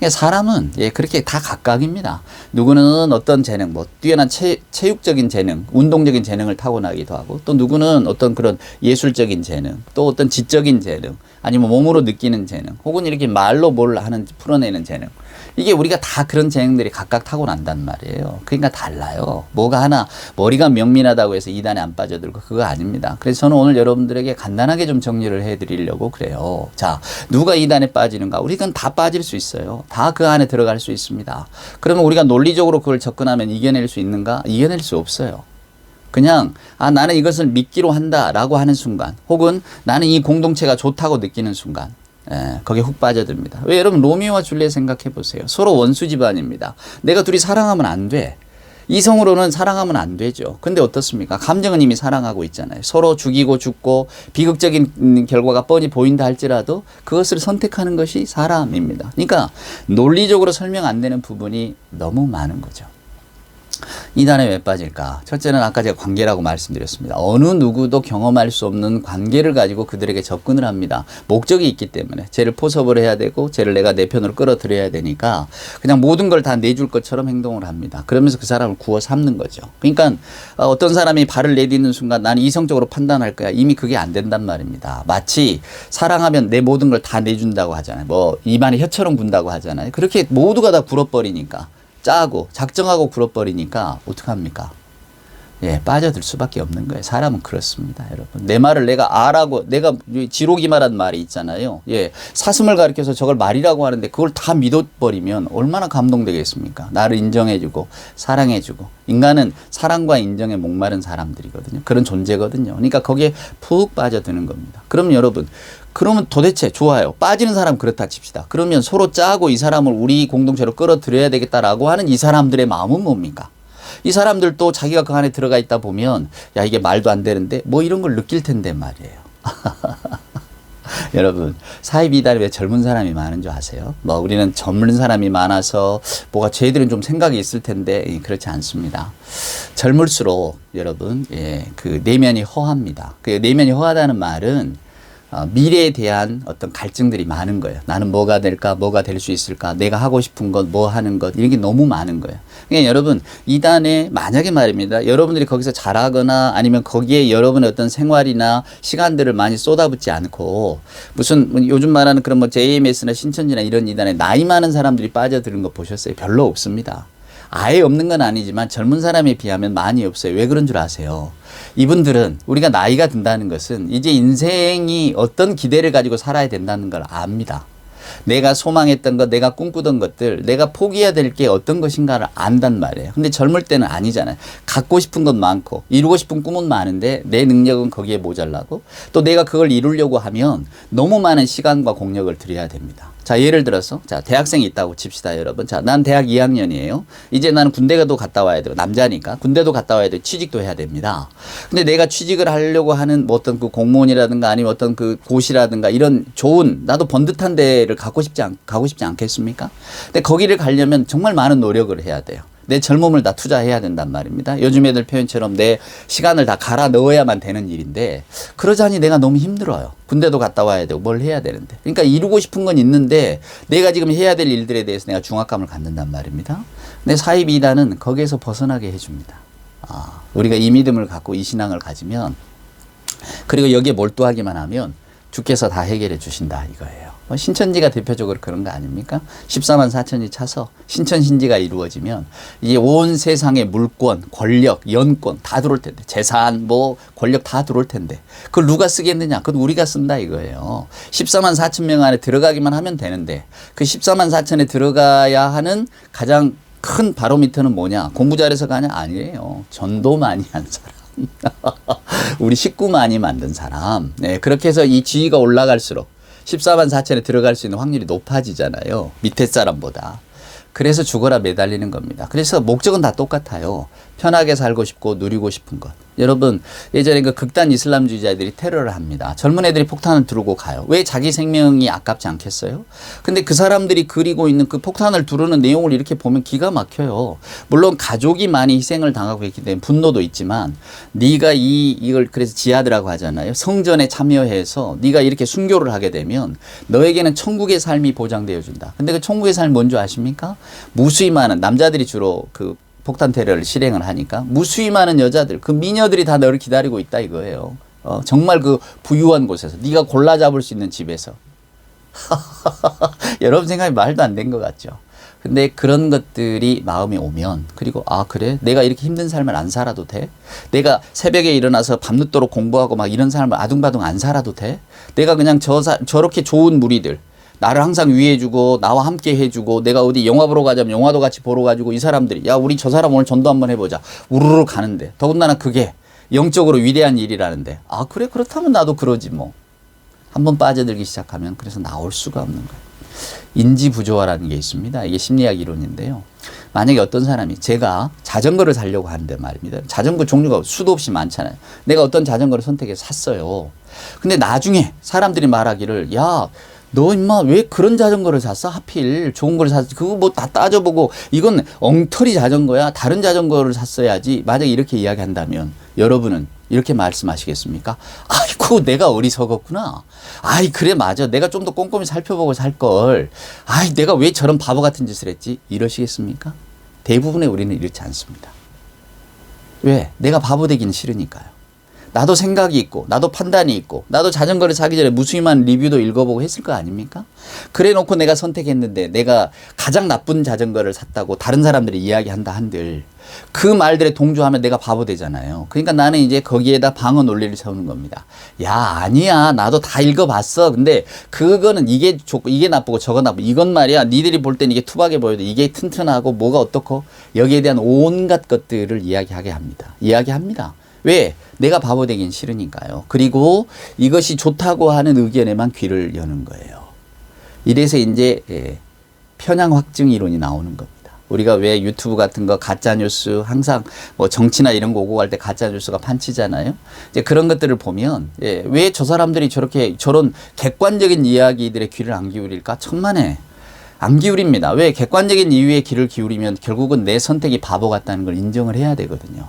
사람은 그렇게 다 각각입니다. 누구는 어떤 재능, 뭐 뛰어난 체육적인 재능, 운동적인 재능을 타고나기도 하고, 또 누구는 어떤 그런 예술적인 재능, 또 어떤 지적인 재능, 아니면 몸으로 느끼는 재능, 혹은 이렇게 말로 뭘 하는 풀어내는 재능. 이게 우리가 다 그런 재능들이 각각 타고난단 말이에요. 그러니까 달라요. 뭐가 하나 머리가 명민하다고 해서 이단에 안 빠져들고 그거 아닙니다. 그래서 저는 오늘 여러분들에게 간단하게 좀 정리를 해드리려고 그래요. 자, 누가 이단에 빠지는가? 우리는 다 빠질 수 있어요. 있어요. 다 그 안에 들어갈 수 있습니다. 그러면 우리가 논리적으로 그걸 접근하면 이겨낼 수 있는가? 이겨낼 수 없어요. 그냥 나는 이것을 믿기로 한다라고 하는 순간, 혹은 나는 이 공동체가 좋다고 느끼는 순간, 거기에 훅 빠져듭니다. 왜? 여러분 로미오와 줄리엣 생각해 보세요. 서로 원수 집안입니다. 내가 둘이 사랑하면 안 돼. 이성으로는 사랑하면 안 되죠. 근데 어떻습니까? 감정은 이미 사랑하고 있잖아요. 서로 죽이고 죽고 비극적인 결과가 뻔히 보인다 할지라도 그것을 선택하는 것이 사람입니다. 그러니까 논리적으로 설명 안 되는 부분이 너무 많은 거죠. 이단에 왜 빠질까? 첫째는 아까 제가 관계라고 말씀드렸습니다. 어느 누구도 경험할 수 없는 관계를 가지고 그들에게 접근을 합니다. 목적이 있기 때문에. 쟤를 포섭을 해야 되고 쟤를 내가 내 편으로 끌어들여야 되니까 그냥 모든 걸 다 내줄 것처럼 행동을 합니다. 그러면서 그 사람을 구워 삼는 거죠. 그러니까 어떤 사람이 발을 내딛는 순간 나는 이성적으로 판단할 거야. 이미 그게 안 된단 말입니다. 마치 사랑하면 내 모든 걸 다 내준다고 하잖아요. 뭐 입안에 혀처럼 군다고 하잖아요. 그렇게 모두가 다 굴어버리니까. 짜고 작정하고 굴어버리니까 어떡합니까? 예, 빠져들 수밖에 없는 거예요. 사람은 그렇습니다, 여러분. 내 말을 내가 아라고, 내가 지록이말한 말이 있잖아요. 예, 사슴을 가리켜서 저걸 말이라고 하는데 그걸 다 믿어버리면 얼마나 감동되겠습니까? 나를 인정해주고 사랑해주고. 인간은 사랑과 인정에 목마른 사람들이거든요. 그런 존재거든요. 그러니까 거기에 푹 빠져드는 겁니다. 그럼 여러분, 그러면 도대체 좋아요. 빠지는 사람 그렇다 칩시다. 그러면 서로 짜고 이 사람을 우리 공동체로 끌어들여야 되겠다라고 하는 이 사람들의 마음은 뭡니까? 이 사람들도 자기가 그 안에 들어가 있다 보면 야 이게 말도 안 되는데 뭐 이런 걸 느낄 텐데 말이에요. 여러분 사이비단에 왜 젊은 사람이 많은 줄 아세요? 뭐 우리는 젊은 사람이 많아서 뭐가 저희들은 좀 생각이 있을 텐데 그렇지 않습니다. 젊을수록 여러분 그 내면이 허합니다. 그 내면이 허하다는 말은 미래에 대한 어떤 갈증들이 많은 거예요. 나는 뭐가 될까? 뭐가 될 수 있을까? 내가 하고 싶은 것, 뭐 하는 것, 이런 게 너무 많은 거예요. 그러니까 여러분, 이단에 만약에 말입니다. 여러분들이 거기서 잘하거나 아니면 거기에 여러분의 어떤 생활이나 시간들을 많이 쏟아붓지 않고 무슨 요즘 말하는 그런 뭐 JMS나 신천지나 이런 이단에 나이 많은 사람들이 빠져드는 거 보셨어요? 별로 없습니다. 아예 없는 건 아니지만 젊은 사람에 비하면 많이 없어요. 왜 그런 줄 아세요? 이분들은 우리가 나이가 든다는 것은 이제 인생이 어떤 기대를 가지고 살아야 된다는 걸 압니다. 내가 소망했던 것, 내가 꿈꾸던 것들, 내가 포기해야 될 게 어떤 것인가를 안단 말이에요. 근데 젊을 때는 아니잖아요. 갖고 싶은 건 많고 이루고 싶은 꿈은 많은데 내 능력은 거기에 모자라고 또 내가 그걸 이루려고 하면 너무 많은 시간과 공력을 들여야 됩니다. 자, 예를 들어서 자 대학생이 있다고 칩시다, 여러분. 자, 난 대학 2학년이에요. 이제 나는 군대도 갔다 와야 되고 남자니까 군대도 갔다 와야 되고 취직도 해야 됩니다. 근데 내가 취직을 하려고 하는 뭐 어떤 그 공무원이라든가 아니면 어떤 그 고시라든가 이런 좋은 나도 번듯한 데를 가고 싶지 않겠습니까? 근데 거기를 가려면 정말 많은 노력을 해야 돼요. 내 젊음을 다 투자해야 된단 말입니다. 요즘 애들 표현처럼 내 시간을 다 갈아 넣어야만 되는 일인데 그러자니 내가 너무 힘들어요. 군대도 갔다 와야 되고 뭘 해야 되는데. 그러니까 이루고 싶은 건 있는데 내가 지금 해야 될 일들에 대해서 내가 중압감을 갖는단 말입니다. 근데 사이비단은 거기에서 벗어나게 해줍니다. 우리가 이 믿음을 갖고 이 신앙을 가지면 그리고 여기에 몰두하기만 하면 주께서 다 해결해 주신다 이거예요. 신천지가 대표적으로 그런 거 아닙니까? 14만 4천이 차서 신천신지가 이루어지면 이제 온 세상의 물권, 권력, 연권 다 들어올 텐데 재산, 뭐 권력 다 들어올 텐데 그걸 누가 쓰겠느냐? 그건 우리가 쓴다 이거예요. 14만 4천 명 안에 들어가기만 하면 되는데 그 14만 4천에 들어가야 하는 가장 큰 바로미터는 뭐냐? 공부 잘해서가 아니에요. 전도 많이 한 사람. 우리 식구 많이 만든 사람. 네, 그렇게 해서 이 지위가 올라갈수록 14만 4천에 들어갈 수 있는 확률이 높아지잖아요. 밑에 사람보다. 그래서 죽어라 매달리는 겁니다. 그래서 목적은 다 똑같아요. 편하게 살고 싶고 누리고 싶은 것. 여러분 예전에 그 극단 이슬람주의자들이 테러를 합니다. 젊은 애들이 폭탄을 두르고 가요. 왜? 자기 생명이 아깝지 않겠어요? 근데 그 사람들이 그리고 있는 그 폭탄을 두르는 내용을 이렇게 보면 기가 막혀요. 물론 가족이 많이 희생을 당하고 있기 때문에 분노도 있지만 네가 이걸 그래서 지하드라고 하잖아요. 성전에 참여해서 네가 이렇게 순교를 하게 되면 너에게는 천국의 삶이 보장되어 준다. 근데 그 천국의 삶 뭔지 아십니까? 무수히 많은 남자들이 주로 그 폭탄 테러를 실행을 하니까 무수히 많은 여자들, 그 미녀들이 다 너를 기다리고 있다 이거예요. 정말 그 부유한 곳에서 네가 골라 잡을 수 있는 집에서. 여러분 생각이 말도 안 된 것 같죠. 근데 그런 것들이 마음에 오면 그리고 그래? 내가 이렇게 힘든 삶을 안 살아도 돼? 내가 새벽에 일어나서 밤늦도록 공부하고 막 이런 삶을 아둥바둥 안 살아도 돼? 내가 그냥 저렇게 좋은 무리들 나를 항상 위해주고 나와 함께 해주고 내가 어디 영화 보러 가자면 영화도 같이 보러 가지고 이 사람들이 야 우리 저 사람 오늘 전도 한번 해보자 우르르 가는데 더군다나 그게 영적으로 위대한 일이라는데 아 그래 그렇다면 나도 그러지 뭐. 한번 빠져들기 시작하면 그래서 나올 수가 없는 거예요. 인지 부조화라는 게 있습니다. 이게 심리학 이론인데요. 만약에 어떤 사람이 제가 자전거를 사려고 하는데 말입니다. 자전거 종류가 수도 없이 많잖아요. 내가 어떤 자전거를 선택해서 샀어요. 근데 나중에 사람들이 말하기를 야, 너 임마 왜 그런 자전거를 샀어? 하필 좋은 걸 샀어. 그거 뭐 다 따져보고 이건 엉터리 자전거야. 다른 자전거를 샀어야지. 만약에 이렇게 이야기한다면 여러분은 이렇게 말씀하시겠습니까? 아이고 내가 어리석었구나. 아이 그래 맞아. 내가 좀 더 꼼꼼히 살펴보고 살 걸. 아이 내가 왜 저런 바보 같은 짓을 했지? 이러시겠습니까? 대부분의 우리는 이렇지 않습니다. 왜? 내가 바보 되기는 싫으니까요. 나도 생각이 있고 나도 판단이 있고 나도 자전거를 사기 전에 무수히만 리뷰도 읽어보고 했을 거 아닙니까? 그래 놓고 내가 선택했는데 내가 가장 나쁜 자전거를 샀다고 다른 사람들이 이야기한다 한들 그 말들에 동조하면 내가 바보 되잖아요. 그러니까 나는 이제 거기에다 방어 논리를 세우는 겁니다. 야 아니야 나도 다 읽어봤어. 근데 그거는 이게 좋고 이게 나쁘고 저거 나쁘고 이건 말이야 니들이 볼 땐 이게 투박해 보여도 이게 튼튼하고 뭐가 어떻고 여기에 대한 온갖 것들을 이야기합니다. 왜? 내가 바보 되긴 싫으니까요. 그리고 이것이 좋다고 하는 의견에만 귀를 여는 거예요. 이래서 이제 편향 확증 이론이 나오는 겁니다. 우리가 왜 유튜브 같은 거 가짜뉴스 항상 뭐 정치나 이런 거 오고 갈 때 가짜뉴스가 판치잖아요. 이제 그런 것들을 보면 왜 저 사람들이 저런 객관적인 이야기들의 귀를 안 기울일까? 천만에 안 기울입니다. 왜? 객관적인 이유에 귀를 기울이면 결국은 내 선택이 바보 같다는 걸 인정을 해야 되거든요.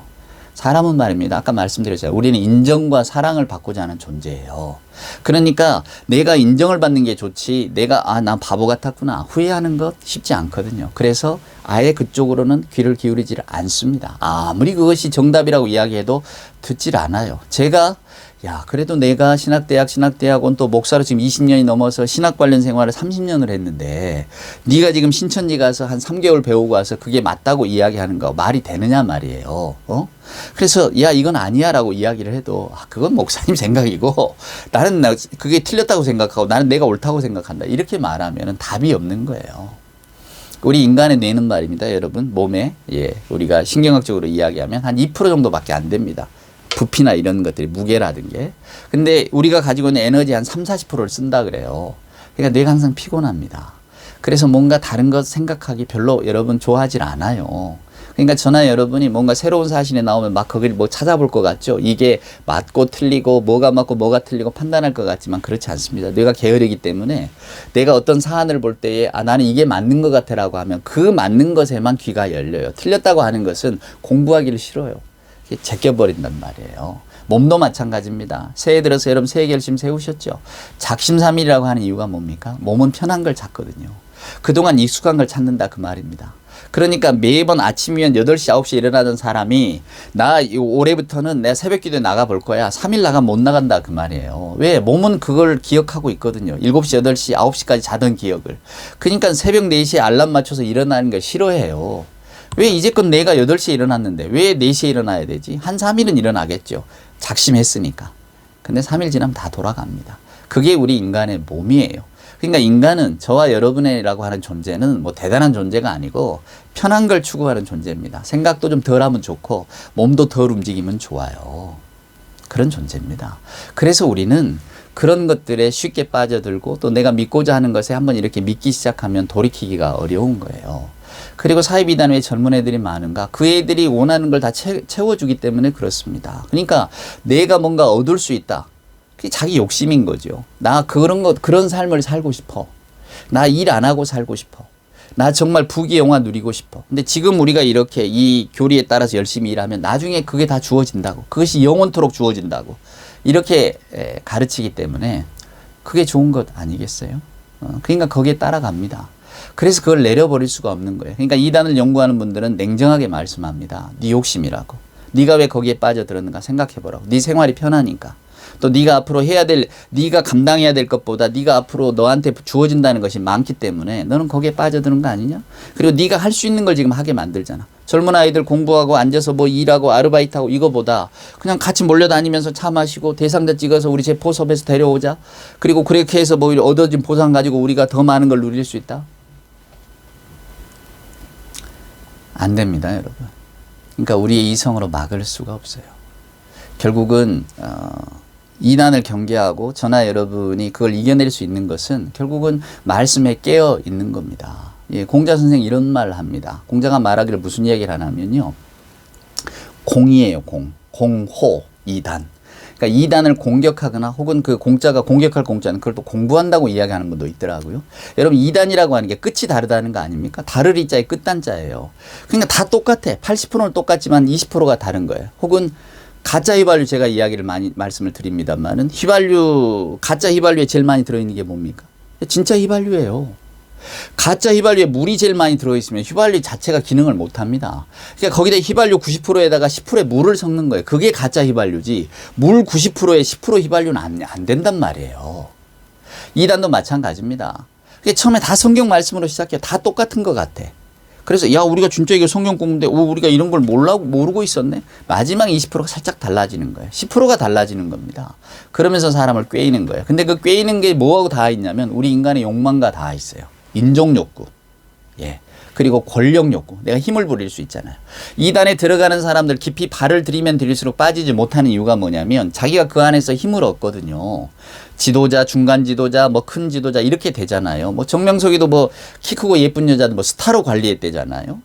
사람은 말입니다. 아까 말씀드렸잖아요. 우리는 인정과 사랑을 받고자 하는 존재예요. 그러니까 내가 인정을 받는 게 좋지 내가 난 바보 같았구나 후회하는 것 쉽지 않거든요. 그래서 아예 그쪽으로는 귀를 기울이지를 않습니다. 아무리 그것이 정답이라고 이야기해도 듣질 않아요. 제가 그래도 내가 신학대학원 또 목사로 지금 20년이 넘어서 신학 관련 생활을 30년을 했는데 네가 지금 신천지 가서 한 3개월 배우고 와서 그게 맞다고 이야기하는 거 말이 되느냐 말이에요. 그래서 이건 아니야 라고 이야기를 해도 그건 목사님 생각이고 나는 그게 틀렸다고 생각하고 나는 내가 옳다고 생각한다. 이렇게 말하면 답이 없는 거예요. 우리 인간의 뇌는 말입니다. 여러분 몸에 우리가 신경학적으로 이야기하면 한 2% 정도밖에 안 됩니다. 부피나 이런 것들이 무게라든가. 근데 우리가 가지고 있는 에너지 한 30-40%를 쓴다 그래요. 그러니까 뇌가 항상 피곤합니다. 그래서 뭔가 다른 것 생각하기 별로 여러분 좋아하질 않아요. 그러니까 저나 여러분이 뭔가 새로운 사실이 나오면 막 거기를 뭐 찾아볼 것 같죠. 이게 맞고 틀리고 뭐가 맞고 뭐가 틀리고 판단할 것 같지만 그렇지 않습니다. 뇌가 게으르기 때문에 내가 어떤 사안을 볼 때에 나는 이게 맞는 것 같아라고 하면 그 맞는 것에만 귀가 열려요. 틀렸다고 하는 것은 공부하기를 싫어요. 제껴버린단 말이에요. 몸도 마찬가지입니다. 새해 들어서 여러분 새해 결심 세우셨죠? 작심삼일이라고 하는 이유가 뭡니까? 몸은 편한 걸 찾거든요. 그동안 익숙한 걸 찾는다 그 말입니다. 그러니까 매번 아침이면 8시, 9시에 일어나던 사람이 나 올해부터는 내가 새벽기도에 나가볼 거야. 3일 나가면 못 나간다 그 말이에요. 왜? 몸은 그걸 기억하고 있거든요. 7시, 8시, 9시까지 자던 기억을. 그러니까 새벽 4시에 알람 맞춰서 일어나는 걸 싫어해요. 왜 이제껏 내가 8시에 일어났는데 왜 4시에 일어나야 되지? 한 3일은 일어나겠죠. 작심했으니까. 근데 3일 지나면 다 돌아갑니다. 그게 우리 인간의 몸이에요. 그러니까 인간은 저와 여러분이라고 하는 존재는 뭐 대단한 존재가 아니고 편한 걸 추구하는 존재입니다. 생각도 좀 덜하면 좋고 몸도 덜 움직이면 좋아요. 그런 존재입니다. 그래서 우리는 그런 것들에 쉽게 빠져들고 또 내가 믿고자 하는 것에 한번 이렇게 믿기 시작하면 돌이키기가 어려운 거예요. 그리고 사회비단 왜 젊은 애들이 많은가? 그 애들이 원하는 걸 다 채워주기 때문에 그렇습니다. 그러니까 내가 뭔가 얻을 수 있다. 그게 자기 욕심인 거죠. 나 그런 삶을 살고 싶어. 나 일 안 하고 살고 싶어. 나 정말 부귀영화 누리고 싶어. 근데 지금 우리가 이렇게 이 교리에 따라서 열심히 일하면 나중에 그게 다 주어진다고. 그것이 영원토록 주어진다고. 이렇게 가르치기 때문에 그게 좋은 것 아니겠어요? 그러니까 거기에 따라갑니다. 그래서 그걸 내려버릴 수가 없는 거예요. 그러니까 이단을 연구하는 분들은 냉정하게 말씀합니다. 네 욕심이라고. 네가 왜 거기에 빠져들었는가 생각해보라고. 네 생활이 편하니까. 또 네가 앞으로 네가 감당해야 될 것보다 네가 앞으로 너한테 주어진다는 것이 많기 때문에 너는 거기에 빠져드는 거 아니냐? 그리고 네가 할 수 있는 걸 지금 하게 만들잖아. 젊은 아이들 공부하고 앉아서 뭐 일하고 아르바이트하고 이거보다 그냥 같이 몰려다니면서 차 마시고 대상자 찍어서 우리 제 포섭에서 데려오자. 그리고 그렇게 해서 뭐 얻어진 보상 가지고 우리가 더 많은 걸 누릴 수 있다. 안 됩니다, 여러분. 그러니까 우리의 이성으로 막을 수가 없어요. 결국은 이단을 경계하고 저나 여러분이 그걸 이겨낼 수 있는 것은 결국은 말씀에 깨어 있는 겁니다. 예, 공자 선생이 이런 말을 합니다. 공자가 말하기를 무슨 이야기를 하냐면요. 공이에요, 공. 공호, 이단. 그러니까 이단을 공격하거나 혹은 그 공자가 공격할 공자는 그걸 또 공부한다고 이야기하는 분도 있더라고요. 여러분 이단이라고 하는 게 끝이 다르다는 거 아닙니까? 다르리 자의 끝단자예요. 그러니까 다 똑같아. 80%는 똑같지만 20%가 다른 거예요. 혹은 가짜 휘발유 제가 이야기를 많이 말씀을 드립니다만은 휘발유 가짜 휘발유에 제일 많이 들어있는 게 뭡니까? 진짜 휘발유예요. 가짜 휘발유에 물이 제일 많이 들어있으면 휘발유 자체가 기능을 못합니다. 그러니까 거기다 휘발유 90%에다가 10%의 물을 섞는 거예요. 그게 가짜 휘발유지 물 90%에 10% 휘발유는 안 된단 말이에요. 이단도 마찬가지입니다. 그게 처음에 다 성경 말씀으로 시작해요. 다 똑같은 것 같아. 그래서 야 우리가 진짜 이거 성경 공부인데 우리가 이런 걸 모르고 있었네. 마지막 20%가 살짝 달라지는 거예요. 10%가 달라지는 겁니다. 그러면서 사람을 꿰이는 거예요. 근데 그 꿰이는 게 뭐하고 다 있냐면 우리 인간의 욕망과 다 있어요. 인종 욕구, 예, 그리고 권력 욕구. 내가 힘을 부릴 수 있잖아요. 이단에 들어가는 사람들 깊이 발을 들이면 들일수록 빠지지 못하는 이유가 뭐냐면 자기가 그 안에서 힘을 얻거든요. 지도자, 중간 지도자, 뭐 큰 지도자 이렇게 되잖아요. 뭐 정명석이도 뭐 키 크고 예쁜 여자도 뭐 스타로 관리했대잖아요.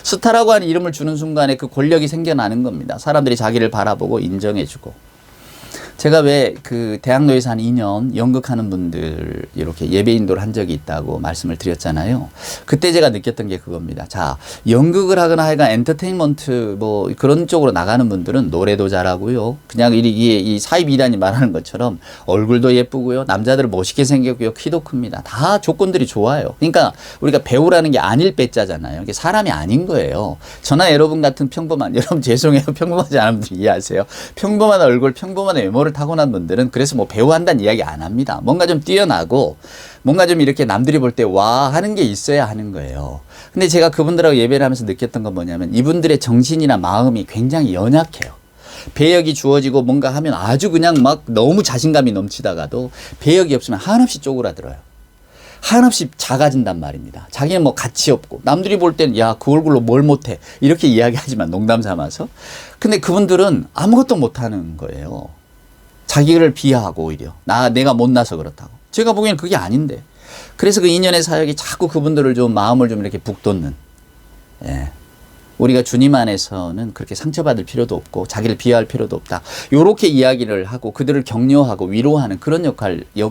스타라고 하는 이름을 주는 순간에 그 권력이 생겨나는 겁니다. 사람들이 자기를 바라보고 인정해주고. 제가 왜 그 대학로에서 한 2년 연극하는 분들 이렇게 예배 인도를 한 적이 있다고 말씀을 드렸잖아요. 그때 제가 느꼈던 게 그겁니다. 자, 연극을 하거나 하여간 엔터테인먼트 뭐 그런 쪽으로 나가는 분들은 노래도 잘하고요. 그냥 이 사입 이단이 말하는 것처럼 얼굴도 예쁘고요. 남자들 멋있게 생겼고요. 키도 큽니다. 다 조건들이 좋아요. 그러니까 우리가 배우라는 게 아닐 빼자잖아요. 이게 사람이 아닌 거예요. 저나 여러분 같은 평범한, 여러분 죄송해요. 평범하지 않은 분들 이해하세요. 평범한 얼굴, 평범한 외모를 타고난 분들은 그래서 뭐 배우 한다는 이야기 안 합니다. 뭔가 좀 뛰어나고 뭔가 좀 이렇게 남들이 볼 때 와 하는 게 있어야 하는 거예요. 근데 제가 그분들하고 예배를 하면서 느꼈던 건 뭐냐면 이분들의 정신이나 마음이 굉장히 연약해요. 배역이 주어지고 뭔가 하면 아주 그냥 막 너무 자신감이 넘치다가도 배역이 없으면 한없이 쪼그라들어요. 한없이 작아진단 말입니다. 자기는 뭐 가치 없고 남들이 볼 때는 야, 그 얼굴로 뭘 못해 이렇게 이야기하지만 농담 삼아서. 근데 그분들은 아무것도 못하는 거예요. 자기를 비하하고 오히려 내가 못나서 그렇다고. 제가 보기에는 그게 아닌데. 그래서 그 인연의 사역이 자꾸 그분들을 좀 마음을 좀 이렇게 북돋는. 예. 우리가 주님 안에서는 그렇게 상처받을 필요도 없고 자기를 비하할 필요도 없다. 요렇게 이야기를 하고 그들을 격려하고 위로하는 그런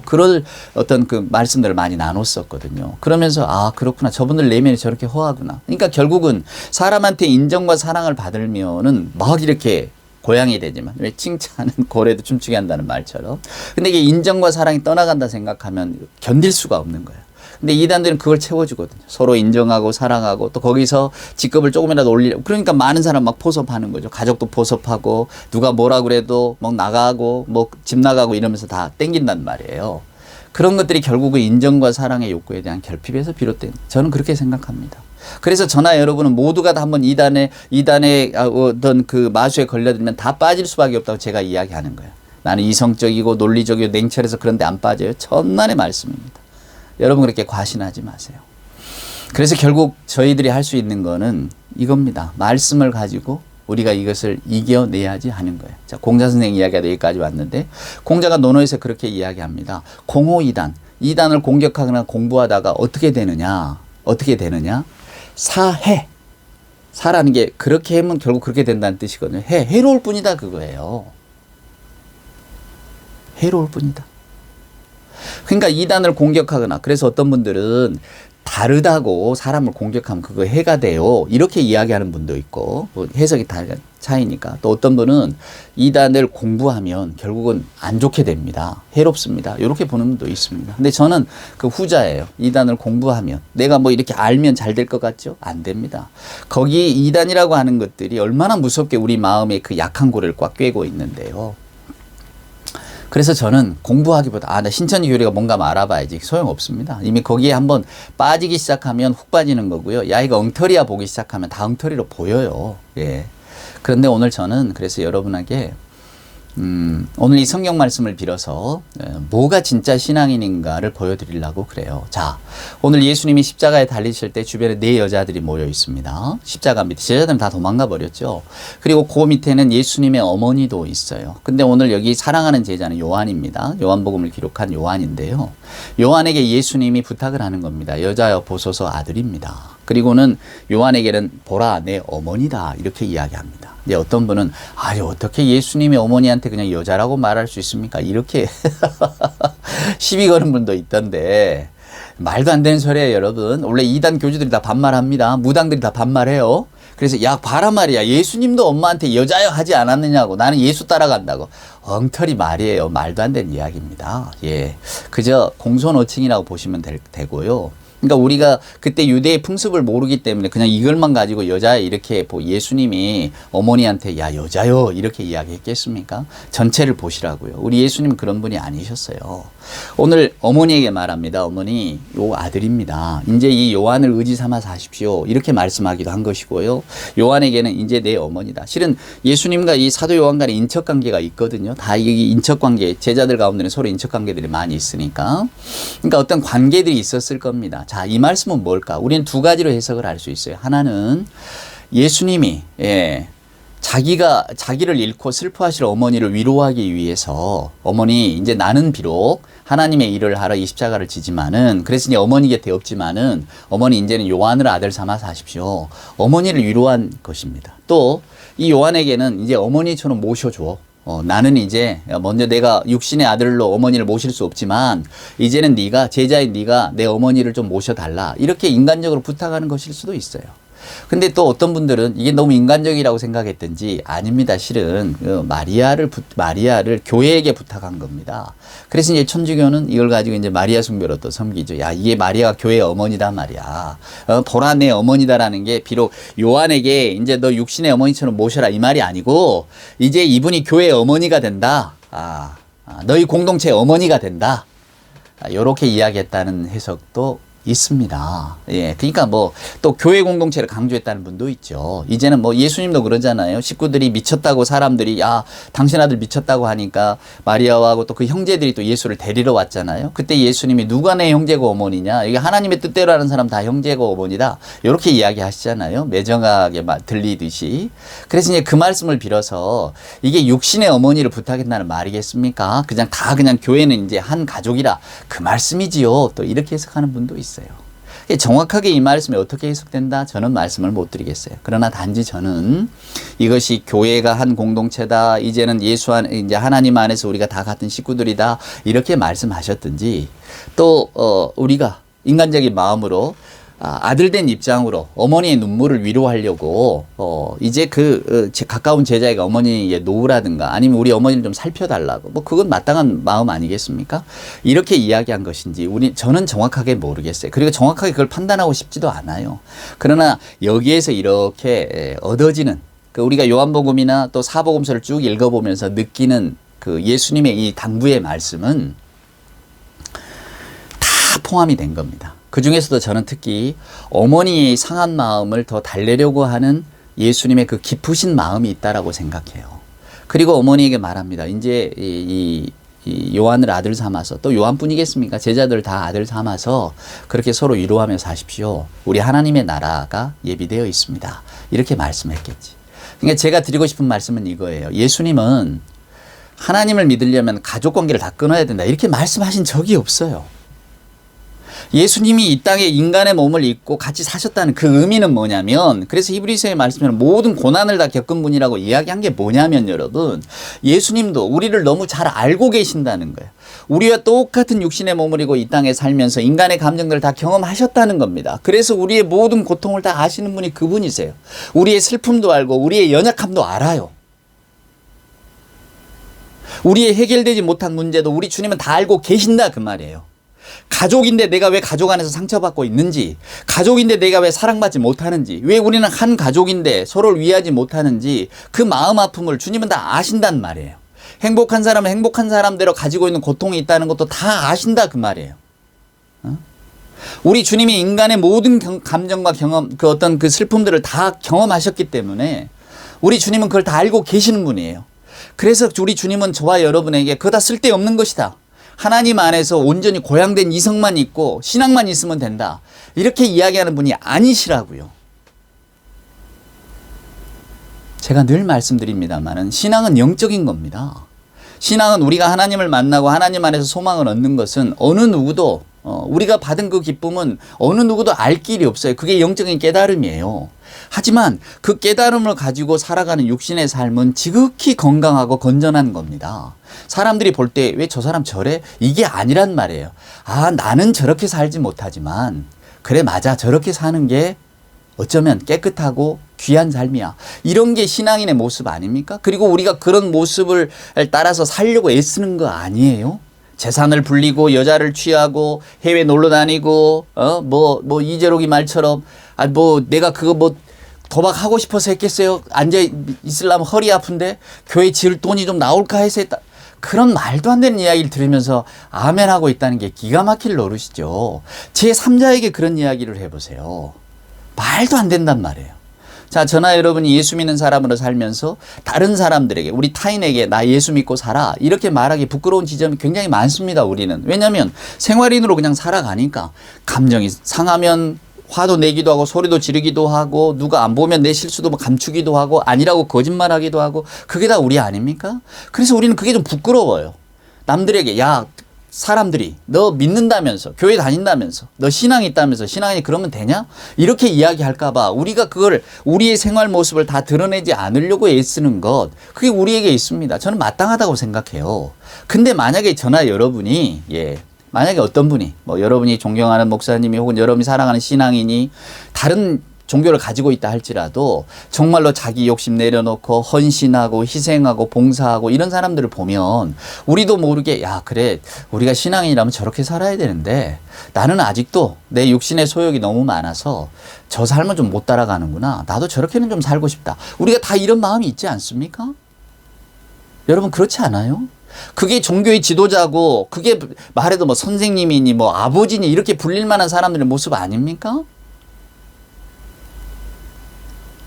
그런 어떤 그 말씀들을 많이 나눴었거든요. 그러면서 아, 그렇구나. 저분들 내면이 저렇게 허하구나. 그러니까 결국은 사람한테 인정과 사랑을 받으면은 막 이렇게 고향이 되지만 왜 칭찬은 고래도 춤추게 한다는 말처럼. 근데 이게 인정과 사랑이 떠나간다 생각하면 견딜 수가 없는 거예요. 근데 이단들은 그걸 채워주거든요. 서로 인정하고 사랑하고 또 거기서 직급을 조금이라도 올리려고. 그러니까 많은 사람 막 포섭하는 거죠. 가족도 포섭하고 누가 뭐라 그래도 막 나가고 뭐 집 나가고 이러면서 다 땡긴단 말이에요. 그런 것들이 결국은 인정과 사랑의 욕구에 대한 결핍에서 비롯된, 저는 그렇게 생각합니다. 그래서 저나 여러분은 모두가 다 한번 이단의 어떤 그 마수에 걸려들면 다 빠질 수밖에 없다고 제가 이야기하는 거예요. 나는 이성적이고 논리적이고 냉철해서 그런데 안 빠져요. 천만의 말씀입니다. 여러분 그렇게 과신하지 마세요. 그래서 결국 저희들이 할 수 있는 거는 이겁니다. 말씀을 가지고 우리가 이것을 이겨내야지 하는 거예요. 자, 공자 선생 이야기가 여기까지 왔는데 공자가 논어에서 그렇게 이야기합니다. 공호 이단, 이단을 공격하거나 공부하다가 어떻게 되느냐? 사해. 사라는 게 그렇게 하면 결국 그렇게 된다는 뜻이거든요. 해로울 뿐이다 그거예요. 해로울 뿐이다. 그러니까 이단을 공격하거나, 그래서 어떤 분들은 다르다고 사람을 공격하면 그거 해가 돼요. 이렇게 이야기하는 분도 있고, 뭐 해석이 다 차이니까. 또 어떤 분은 이단을 공부하면 결국은 안 좋게 됩니다. 해롭습니다. 이렇게 보는 분도 있습니다. 근데 저는 그 후자예요. 이단을 공부하면 내가 뭐 이렇게 알면 잘 될 것 같죠? 안 됩니다. 거기 이단이라고 하는 것들이 얼마나 무섭게 우리 마음의 그 약한 고리를 꽉 꿰고 있는데요. 그래서 저는 공부하기보다 나 신천지 교리가 뭔가 알아봐야지 소용없습니다. 이미 거기에 한번 빠지기 시작하면 훅 빠지는 거고요. 야 이거 엉터리야 보기 시작하면 다 엉터리로 보여요. 예. 그런데 오늘 저는 그래서 여러분에게 오늘 이 성경 말씀을 빌어서 뭐가 진짜 신앙인인가를 보여드리려고 그래요. 자, 오늘 예수님이 십자가에 달리실 때 주변에 4여자들이 모여 있습니다. 십자가 밑에 제자들은 다 도망가 버렸죠. 그리고 그 밑에는 예수님의 어머니도 있어요. 근데 오늘 여기 사랑하는 제자는 요한입니다. 요한복음을 기록한 요한인데요. 요한에게 예수님이 부탁을 하는 겁니다. 여자여 보소서 아들입니다. 그리고는 요한에게는 보라 내 어머니다 이렇게 이야기합니다. 근데 어떤 분은 어떻게 예수님의 어머니한테 그냥 여자라고 말할 수 있습니까? 이렇게 시비 거는 분도 있던데 말도 안 되는 소리예요, 여러분. 원래 이단 교주들이 다 반말합니다. 무당들이 다 반말해요. 그래서 야 봐라 말이야. 예수님도 엄마한테 여자여 하지 않았느냐고. 나는 예수 따라간다고. 엉터리 말이에요. 말도 안 되는 이야기입니다. 예, 그저 공손어칭이라고 보시면 되고요. 그러니까 우리가 그때 유대의 풍습을 모르기 때문에 그냥 이걸만 가지고 여자 이렇게 예수님이 어머니한테 야 여자요 이렇게 이야기했겠습니까? 전체를 보시라고요. 우리 예수님은 그런 분이 아니셨어요. 오늘 어머니에게 말합니다. 어머니 요 아들입니다. 이제 이 요한을 의지 삼아서 하십시오. 이렇게 말씀하기도 한 것이고요. 요한에게는 이제 내 어머니다. 실은 예수님과 이 사도 요한 간의 인척관계가 있거든요. 다 이게 인척관계 제자들 가운데는 서로 인척관계들이 많이 있으니까 그러니까 어떤 관계들이 있었을 겁니다. 자, 이 말씀은 뭘까? 우리는 2가지로 해석을 할 수 있어요. 하나는 예수님이 자기를 잃고 슬퍼하실 어머니를 위로하기 위해서 어머니 이제 나는 비록 하나님의 일을 하러 이 십자가를 지지만은 그래서 이제 어머니 곁에 없지만은 어머니 이제는 요한을 아들 삼아서 하십시오. 어머니를 위로한 것입니다. 또 이 요한에게는 이제 어머니처럼 모셔줘. 나는 이제 먼저 내가 육신의 아들로 어머니를 모실 수 없지만 이제는 네가 제자인 네가 내 어머니를 좀 모셔달라 이렇게 인간적으로 부탁하는 것일 수도 있어요. 근데 또 어떤 분들은 이게 너무 인간적이라고 생각했든지 아닙니다. 실은 마리아를 교회에게 부탁한 겁니다. 그래서 이제 천주교는 이걸 가지고 이제 마리아 숭배로 또 섬기죠. 야 이게 마리아가 교회의 어머니다 말이야. 보라 내 어머니다라는 게 비록 요한에게 이제 너 육신의 어머니처럼 모셔라 이 말이 아니고 이제 이분이 교회의 어머니가 된다. 너희 공동체의 어머니가 된다. 이렇게 이야기했다는 해석도 있습니다. 예. 그러니까 또 교회 공동체를 강조했다는 분도 있죠. 이제는 예수님도 그러잖아요. 식구들이 미쳤다고 사람들이 당신 아들 미쳤다고 하니까 마리아하고 또 그 형제들이 또 예수를 데리러 왔잖아요. 그때 예수님이 누가 내 형제고 어머니냐. 이게 하나님의 뜻대로 하는 사람 다 형제고 어머니다. 이렇게 이야기하시잖아요. 매정하게 들리듯이. 그래서 이제 그 말씀을 빌어서 이게 육신의 어머니를 부탁했다는 말이겠습니까? 그냥 교회는 이제 한 가족이라 그 말씀이지요. 또 이렇게 해석하는 분도 있어요. 정확하게 이 말씀이 어떻게 해석된다? 저는 말씀을 못 드리겠어요. 그러나 단지 저는 이것이 교회가 한 공동체다. 이제는 이제 하나님 안에서 우리가 다 같은 식구들이다. 이렇게 말씀하셨든지 또 우리가 인간적인 마음으로 아들된 입장으로 어머니의 눈물을 위로하려고 이제 가까운 제자애가 어머니의 노우라든가 아니면 우리 어머니를 좀 살펴달라고 그건 마땅한 마음 아니겠습니까? 이렇게 이야기한 것인지 저는 정확하게 모르겠어요. 그리고 정확하게 그걸 판단하고 싶지도 않아요. 그러나 여기에서 이렇게 얻어지는 우리가 요한복음이나 또 사복음서를 쭉 읽어보면서 느끼는 예수님의 이 당부의 말씀은 다 포함이 된 겁니다. 그 중에서도 저는 특히 어머니의 상한 마음을 더 달래려고 하는 예수님의 그 깊으신 마음이 있다라고 생각해요. 그리고 어머니에게 말합니다. 이제 이 요한을 아들 삼아서 또 요한뿐이겠습니까? 제자들 다 아들 삼아서 그렇게 서로 위로하며 사십시오. 우리 하나님의 나라가 예비되어 있습니다. 이렇게 말씀했겠지. 그러니까 제가 드리고 싶은 말씀은 이거예요. 예수님은 하나님을 믿으려면 가족관계를 다 끊어야 된다. 이렇게 말씀하신 적이 없어요. 예수님이 이 땅에 인간의 몸을 입고 같이 사셨다는 그 의미는 뭐냐면 그래서 히브리서의 말씀처럼 모든 고난을 다 겪은 분이라고 이야기한 게 뭐냐면 여러분 예수님도 우리를 너무 잘 알고 계신다는 거예요. 우리와 똑같은 육신의 몸을 입고 이 땅에 살면서 인간의 감정들을 다 경험하셨다는 겁니다. 그래서 우리의 모든 고통을 다 아시는 분이 그분이세요. 우리의 슬픔도 알고 우리의 연약함도 알아요. 우리의 해결되지 못한 문제도 우리 주님은 다 알고 계신다 그 말이에요. 가족인데 내가 왜 가족 안에서 상처받고 있는지, 가족인데 내가 왜 사랑받지 못하는지, 왜 우리는 한 가족인데 서로를 위하지 못하는지 그 마음 아픔을 주님은 다 아신단 말이에요. 행복한 사람은 행복한 사람대로 가지고 있는 고통이 있다는 것도 다 아신다 그 말이에요. 우리 주님이 인간의 모든 감정과 경험, 그 어떤 그 슬픔들을 다 경험하셨기 때문에 우리 주님은 그걸 다 알고 계시는 분이에요. 그래서 우리 주님은 저와 여러분에게 그거 다 쓸데없는 것이다. 하나님 안에서 온전히 고양된 이성만 있고 신앙만 있으면 된다. 이렇게 이야기하는 분이 아니시라고요. 제가 늘 말씀드립니다만은 신앙은 영적인 겁니다. 신앙은 우리가 하나님을 만나고 하나님 안에서 소망을 얻는 것은 어느 누구도 우리가 받은 그 기쁨은 어느 누구도 알 길이 없어요. 그게 영적인 깨달음이에요. 하지만 그 깨달음을 가지고 살아가는 육신의 삶은 지극히 건강하고 건전한 겁니다. 사람들이 볼 때 왜 저 사람 저래? 이게 아니란 말이에요. 아, 나는 저렇게 살지 못하지만 그래 맞아 저렇게 사는 게 어쩌면 깨끗하고 귀한 삶이야. 이런 게 신앙인의 모습 아닙니까? 그리고 우리가 그런 모습을 따라서 살려고 애쓰는 거 아니에요? 재산을 불리고 여자를 취하고 해외 놀러 다니고 뭐 이재록이 말처럼 내가 그거 뭐 도박하고 싶어서 했겠어요? 앉아 있으려면 허리 아픈데 교회 지을 돈이 좀 나올까 해서 했다. 그런 말도 안 되는 이야기를 들으면서 아멘하고 있다는 게 기가 막힐 노릇이죠. 제3자에게 그런 이야기를 해보세요. 말도 안 된단 말이에요. 자, 저나 여러분이 예수 믿는 사람으로 살면서 다른 사람들에게 우리 타인에게 나 예수 믿고 살아 이렇게 말하기 부끄러운 지점이 굉장히 많습니다. 우리는. 왜냐하면 생활인으로 그냥 살아가니까 감정이 상하면 화도 내기도 하고 소리도 지르기도 하고 누가 안 보면 내 실수도 감추기도 하고 아니라고 거짓말하기도 하고 그게 다 우리 아닙니까? 그래서 우리는 그게 좀 부끄러워요. 남들에게 야 사람들이 너 믿는다면서 교회 다닌다면서 너 신앙이 있다면서 신앙이 그러면 되냐? 이렇게 이야기할까 봐 우리가 그걸 우리의 생활 모습을 다 드러내지 않으려고 애쓰는 것 그게 우리에게 있습니다. 저는 마땅하다고 생각해요. 근데 만약에 저나 여러분이 만약에 어떤 분이 뭐 여러분이 존경하는 목사님이 혹은 여러분이 사랑하는 신앙인이 다른 종교를 가지고 있다 할지라도 정말로 자기 욕심 내려놓고 헌신하고 희생하고 봉사하고 이런 사람들을 보면 우리도 모르게 야 그래 우리가 신앙인이라면 저렇게 살아야 되는데 나는 아직도 내 육신의 소욕이 너무 많아서 저 삶은 좀 못 따라가는구나. 나도 저렇게는 좀 살고 싶다. 우리가 다 이런 마음이 있지 않습니까? 여러분 그렇지 않아요? 그게 종교의 지도자고 그게 말해도 뭐 선생님이니 뭐 아버지니 이렇게 불릴 만한 사람들의 모습 아닙니까?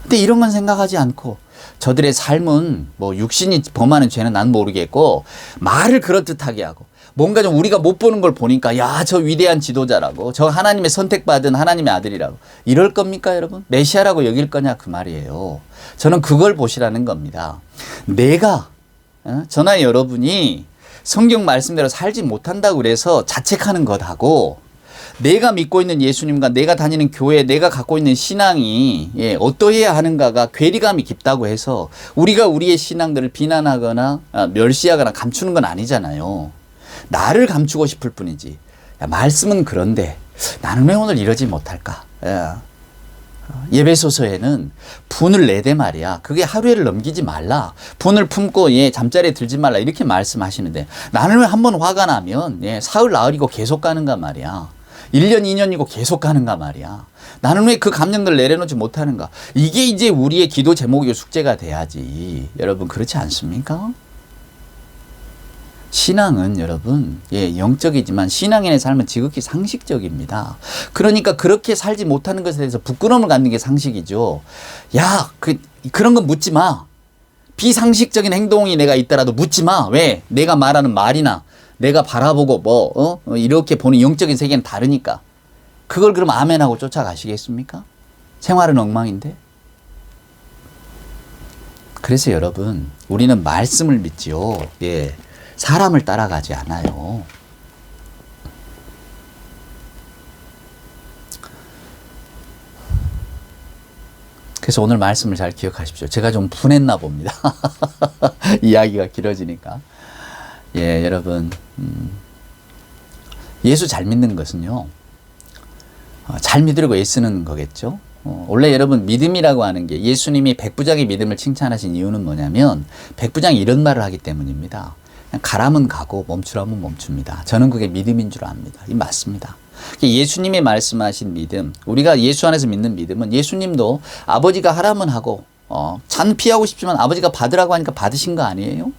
근데 이런 건 생각하지 않고 저들의 삶은 뭐 육신이 범하는 죄는 난 모르겠고 말을 그럴듯하게 하고 뭔가 좀 우리가 못 보는 걸 보니까 야, 저 위대한 지도자라고 저 하나님의 선택받은 하나님의 아들이라고 이럴 겁니까 여러분? 메시아라고 여길 거냐 그 말이에요. 저는 그걸 보시라는 겁니다. 내가 저나 여러분이 성경 말씀대로 살지 못한다고 그래서 자책하는 것하고 내가 믿고 있는 예수님과 내가 다니는 교회, 내가 갖고 있는 신앙이 어떠해야 하는가가 괴리감이 깊다고 해서 우리가 우리의 신앙들을 비난하거나 멸시하거나 감추는 건 아니잖아요. 나를 감추고 싶을 뿐이지. 야, 말씀은 그런데 나는 왜 오늘 이러지 못할까? 예배소서에는 분을 내대 말이야. 그게 하루에를 넘기지 말라. 분을 품고 잠자리에 들지 말라. 이렇게 말씀하시는데 나는 왜 한번 화가 나면 사흘 나흘이고 계속 가는가 말이야. 1년 2년이고 계속 가는가 말이야. 나는 왜 그 감정들을 내려놓지 못하는가. 이게 이제 우리의 기도 제목이고 숙제가 돼야지. 여러분 그렇지 않습니까? 신앙은 여러분 영적이지만 신앙인의 삶은 지극히 상식적입니다. 그러니까 그렇게 살지 못하는 것에 대해서 부끄러움을 갖는 게 상식이죠. 야 그런 건 묻지 마. 비상식적인 행동이 내가 있더라도 묻지 마. 왜? 내가 말하는 말이나 내가 바라보고 이렇게 보는 영적인 세계는 다르니까. 그걸 그럼 아멘하고 쫓아가시겠습니까? 생활은 엉망인데. 그래서 여러분 우리는 말씀을 믿지요. 사람을 따라가지 않아요. 그래서 오늘 말씀을 잘 기억하십시오. 제가 좀 분했나 봅니다. 이야기가 길어지니까. 여러분 예수 잘 믿는 것은요 잘 믿으려고 애쓰는 거겠죠. 원래 여러분 믿음이라고 하는 게 예수님이 백부장의 믿음을 칭찬하신 이유는 뭐냐면 백부장이 이런 말을 하기 때문입니다. 그냥 가라면 가고 멈추라면 멈춥니다. 저는 그게 믿음인 줄 압니다. 이 맞습니다. 예수님이 말씀하신 믿음, 우리가 예수 안에서 믿는 믿음은 예수님도 아버지가 하라면 하고 잔 피하고 싶지만 아버지가 받으라고 하니까 받으신 거 아니에요?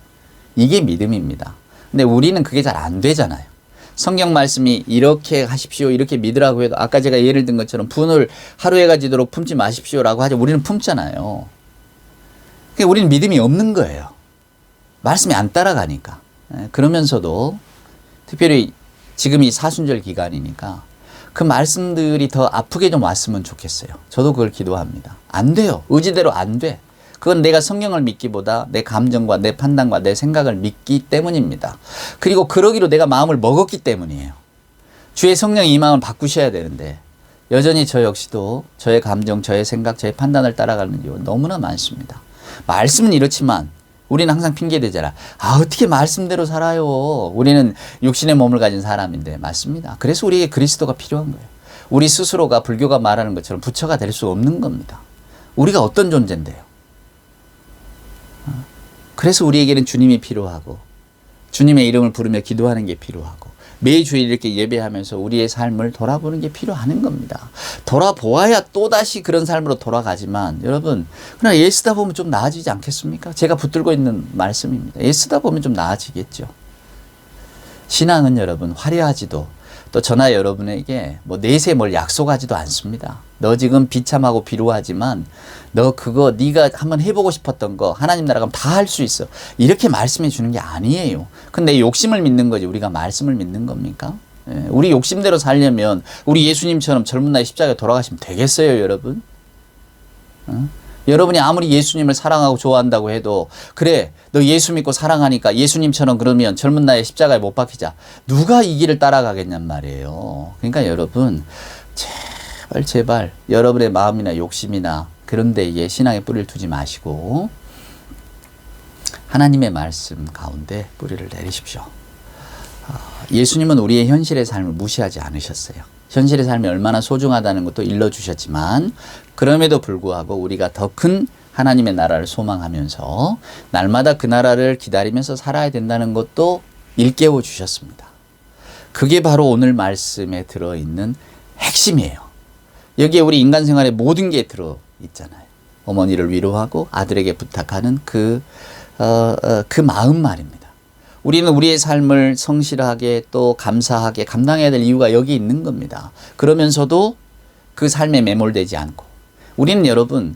이게 믿음입니다. 근데 우리는 그게 잘 안 되잖아요. 성경 말씀이 이렇게 하십시오, 이렇게 믿으라고 해도 아까 제가 예를 든 것처럼 분을 하루에 가지도록 품지 마십시오라고 하죠. 우리는 품잖아요. 그러니까 우리는 믿음이 없는 거예요. 말씀이 안 따라가니까. 그러면서도 특별히 지금 이 사순절 기간이니까 그 말씀들이 더 아프게 좀 왔으면 좋겠어요. 저도 그걸 기도합니다. 안 돼요. 의지대로 안 돼. 그건 내가 성경을 믿기보다 내 감정과 내 판단과 내 생각을 믿기 때문입니다. 그리고 그러기로 내가 마음을 먹었기 때문이에요. 주의 성령이 이 마음을 바꾸셔야 되는데 여전히 저 역시도 저의 감정, 저의 생각, 저의 판단을 따라가는 경우가 너무나 많습니다. 말씀은 이렇지만 우리는 항상 핑계대잖아. 어떻게 말씀대로 살아요. 우리는 육신의 몸을 가진 사람인데. 맞습니다. 그래서 우리에게 그리스도가 필요한 거예요. 우리 스스로가 불교가 말하는 것처럼 부처가 될 수 없는 겁니다. 우리가 어떤 존재인데요. 그래서 우리에게는 주님이 필요하고 주님의 이름을 부르며 기도하는 게 필요하고 매주일 이렇게 예배하면서 우리의 삶을 돌아보는 게 필요한 겁니다. 돌아보아야 또다시 그런 삶으로 돌아가지만 여러분 그냥 애쓰다 보면 좀 나아지지 않겠습니까? 제가 붙들고 있는 말씀입니다. 애쓰다 보면 좀 나아지겠죠. 신앙은 여러분 화려하지도 또 저나 여러분에게 뭐 내세 뭘 약속하지도 않습니다. 너 지금 비참하고 비루하지만 너 그거 네가 한번 해보고 싶었던 거 하나님 나라 가면 다 할 수 있어. 이렇게 말씀해 주는 게 아니에요. 근데 욕심을 믿는 거지 우리가 말씀을 믿는 겁니까? 우리 욕심대로 살려면 우리 예수님처럼 젊은 나이에 십자가에 돌아가시면 되겠어요, 여러분? 여러분이 아무리 예수님을 사랑하고 좋아한다고 해도 그래 너 예수 믿고 사랑하니까 예수님처럼 그러면 젊은 나이에 십자가에 못 박히자. 누가 이 길을 따라가겠냔 말이에요. 그러니까 여러분 제발 여러분의 마음이나 욕심이나 그런 데에 신앙의 뿌리를 두지 마시고 하나님의 말씀 가운데 뿌리를 내리십시오. 예수님은 우리의 현실의 삶을 무시하지 않으셨어요. 현실의 삶이 얼마나 소중하다는 것도 일러주셨지만 그럼에도 불구하고 우리가 더 큰 하나님의 나라를 소망하면서 날마다 그 나라를 기다리면서 살아야 된다는 것도 일깨워 주셨습니다. 그게 바로 오늘 말씀에 들어있는 핵심이에요. 여기에 우리 인간 생활의 모든 게 들어있잖아요. 어머니를 위로하고 아들에게 부탁하는 그 마음 말입니다. 우리는 우리의 삶을 성실하게 또 감사하게 감당해야 될 이유가 여기 있는 겁니다. 그러면서도 그 삶에 매몰되지 않고 우리는 여러분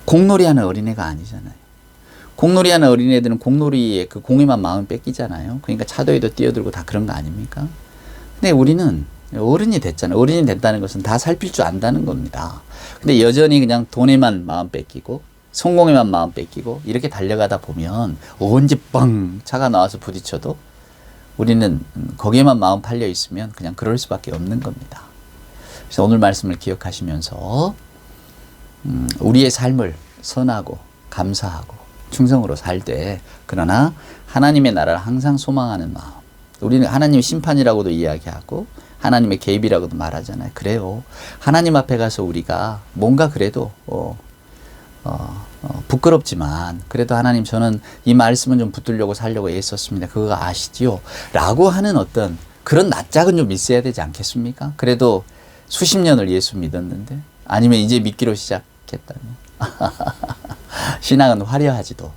공놀이하는 어린애가 아니잖아요. 공놀이하는 어린애들은 공놀이에 그 공에만 마음 뺏기잖아요. 그러니까 차도에도 뛰어들고 다 그런 거 아닙니까? 근데 우리는 어른이 됐잖아요. 어른이 됐다는 것은 다 살필 줄 안다는 겁니다. 근데 여전히 그냥 돈에만 마음 뺏기고 성공에만 마음 뺏기고 이렇게 달려가다 보면 언제 빵 차가 나와서 부딪혀도 우리는 거기에만 마음 팔려 있으면 그냥 그럴 수밖에 없는 겁니다. 그래서 오늘 말씀을 기억하시면서 우리의 삶을 선하고 감사하고 충성으로 살 때 그러나 하나님의 나라를 항상 소망하는 마음. 우리는 하나님의 심판이라고도 이야기하고 하나님의 개입이라고도 말하잖아요. 그래요. 하나님 앞에 가서 우리가 뭔가 그래도 부끄럽지만 그래도 하나님 저는 이 말씀은 좀 붙들려고 살려고 애썼습니다. 그거 아시지요? 라고 하는 어떤 그런 낯짝은 좀 있어야 되지 않겠습니까? 그래도 수십 년을 예수 믿었는데 아니면 이제 믿기로 시작했다면 신앙은 화려하지도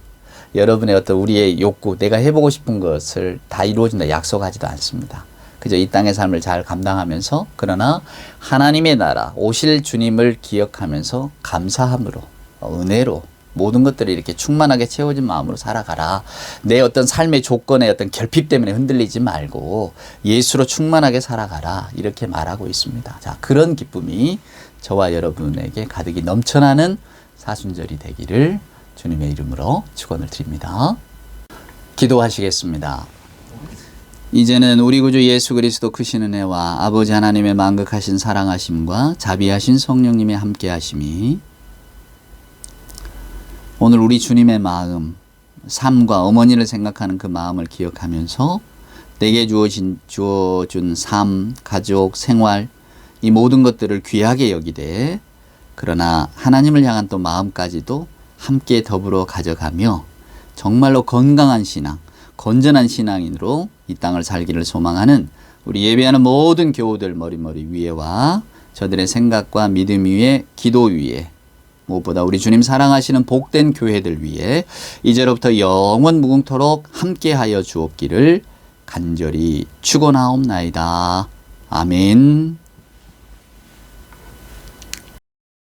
여러분의 어떤 우리의 욕구 내가 해보고 싶은 것을 다 이루어진다 약속하지도 않습니다. 그저 이 땅의 삶을 잘 감당하면서 그러나 하나님의 나라 오실 주님을 기억하면서 감사함으로 은혜로 모든 것들이 이렇게 충만하게 채워진 마음으로 살아가라. 내 어떤 삶의 조건의 어떤 결핍 때문에 흔들리지 말고 예수로 충만하게 살아가라. 이렇게 말하고 있습니다. 자, 그런 기쁨이 저와 여러분에게 가득히 넘쳐나는 사순절이 되기를 주님의 이름으로 축원을 드립니다. 기도하시겠습니다. 이제는 우리 구주 예수 그리스도 크신 은혜와 아버지 하나님의 만극하신 사랑하심과 자비하신 성령님의 함께하심이 오늘 우리 주님의 마음, 삶과 어머니를 생각하는 그 마음을 기억하면서 내게 주어준 삶, 가족, 생활 이 모든 것들을 귀하게 여기되 그러나 하나님을 향한 또 마음까지도 함께 더불어 가져가며 정말로 건강한 신앙, 건전한 신앙인으로 이 땅을 살기를 소망하는 우리 예배하는 모든 교우들 머리머리 위에와 저들의 생각과 믿음 위에 기도 위에 무엇보다 우리 주님 사랑하시는 복된 교회들 위해 이제로부터 영원 무궁토록 함께하여 주옵기를 간절히 축원하옵나이다. 아멘.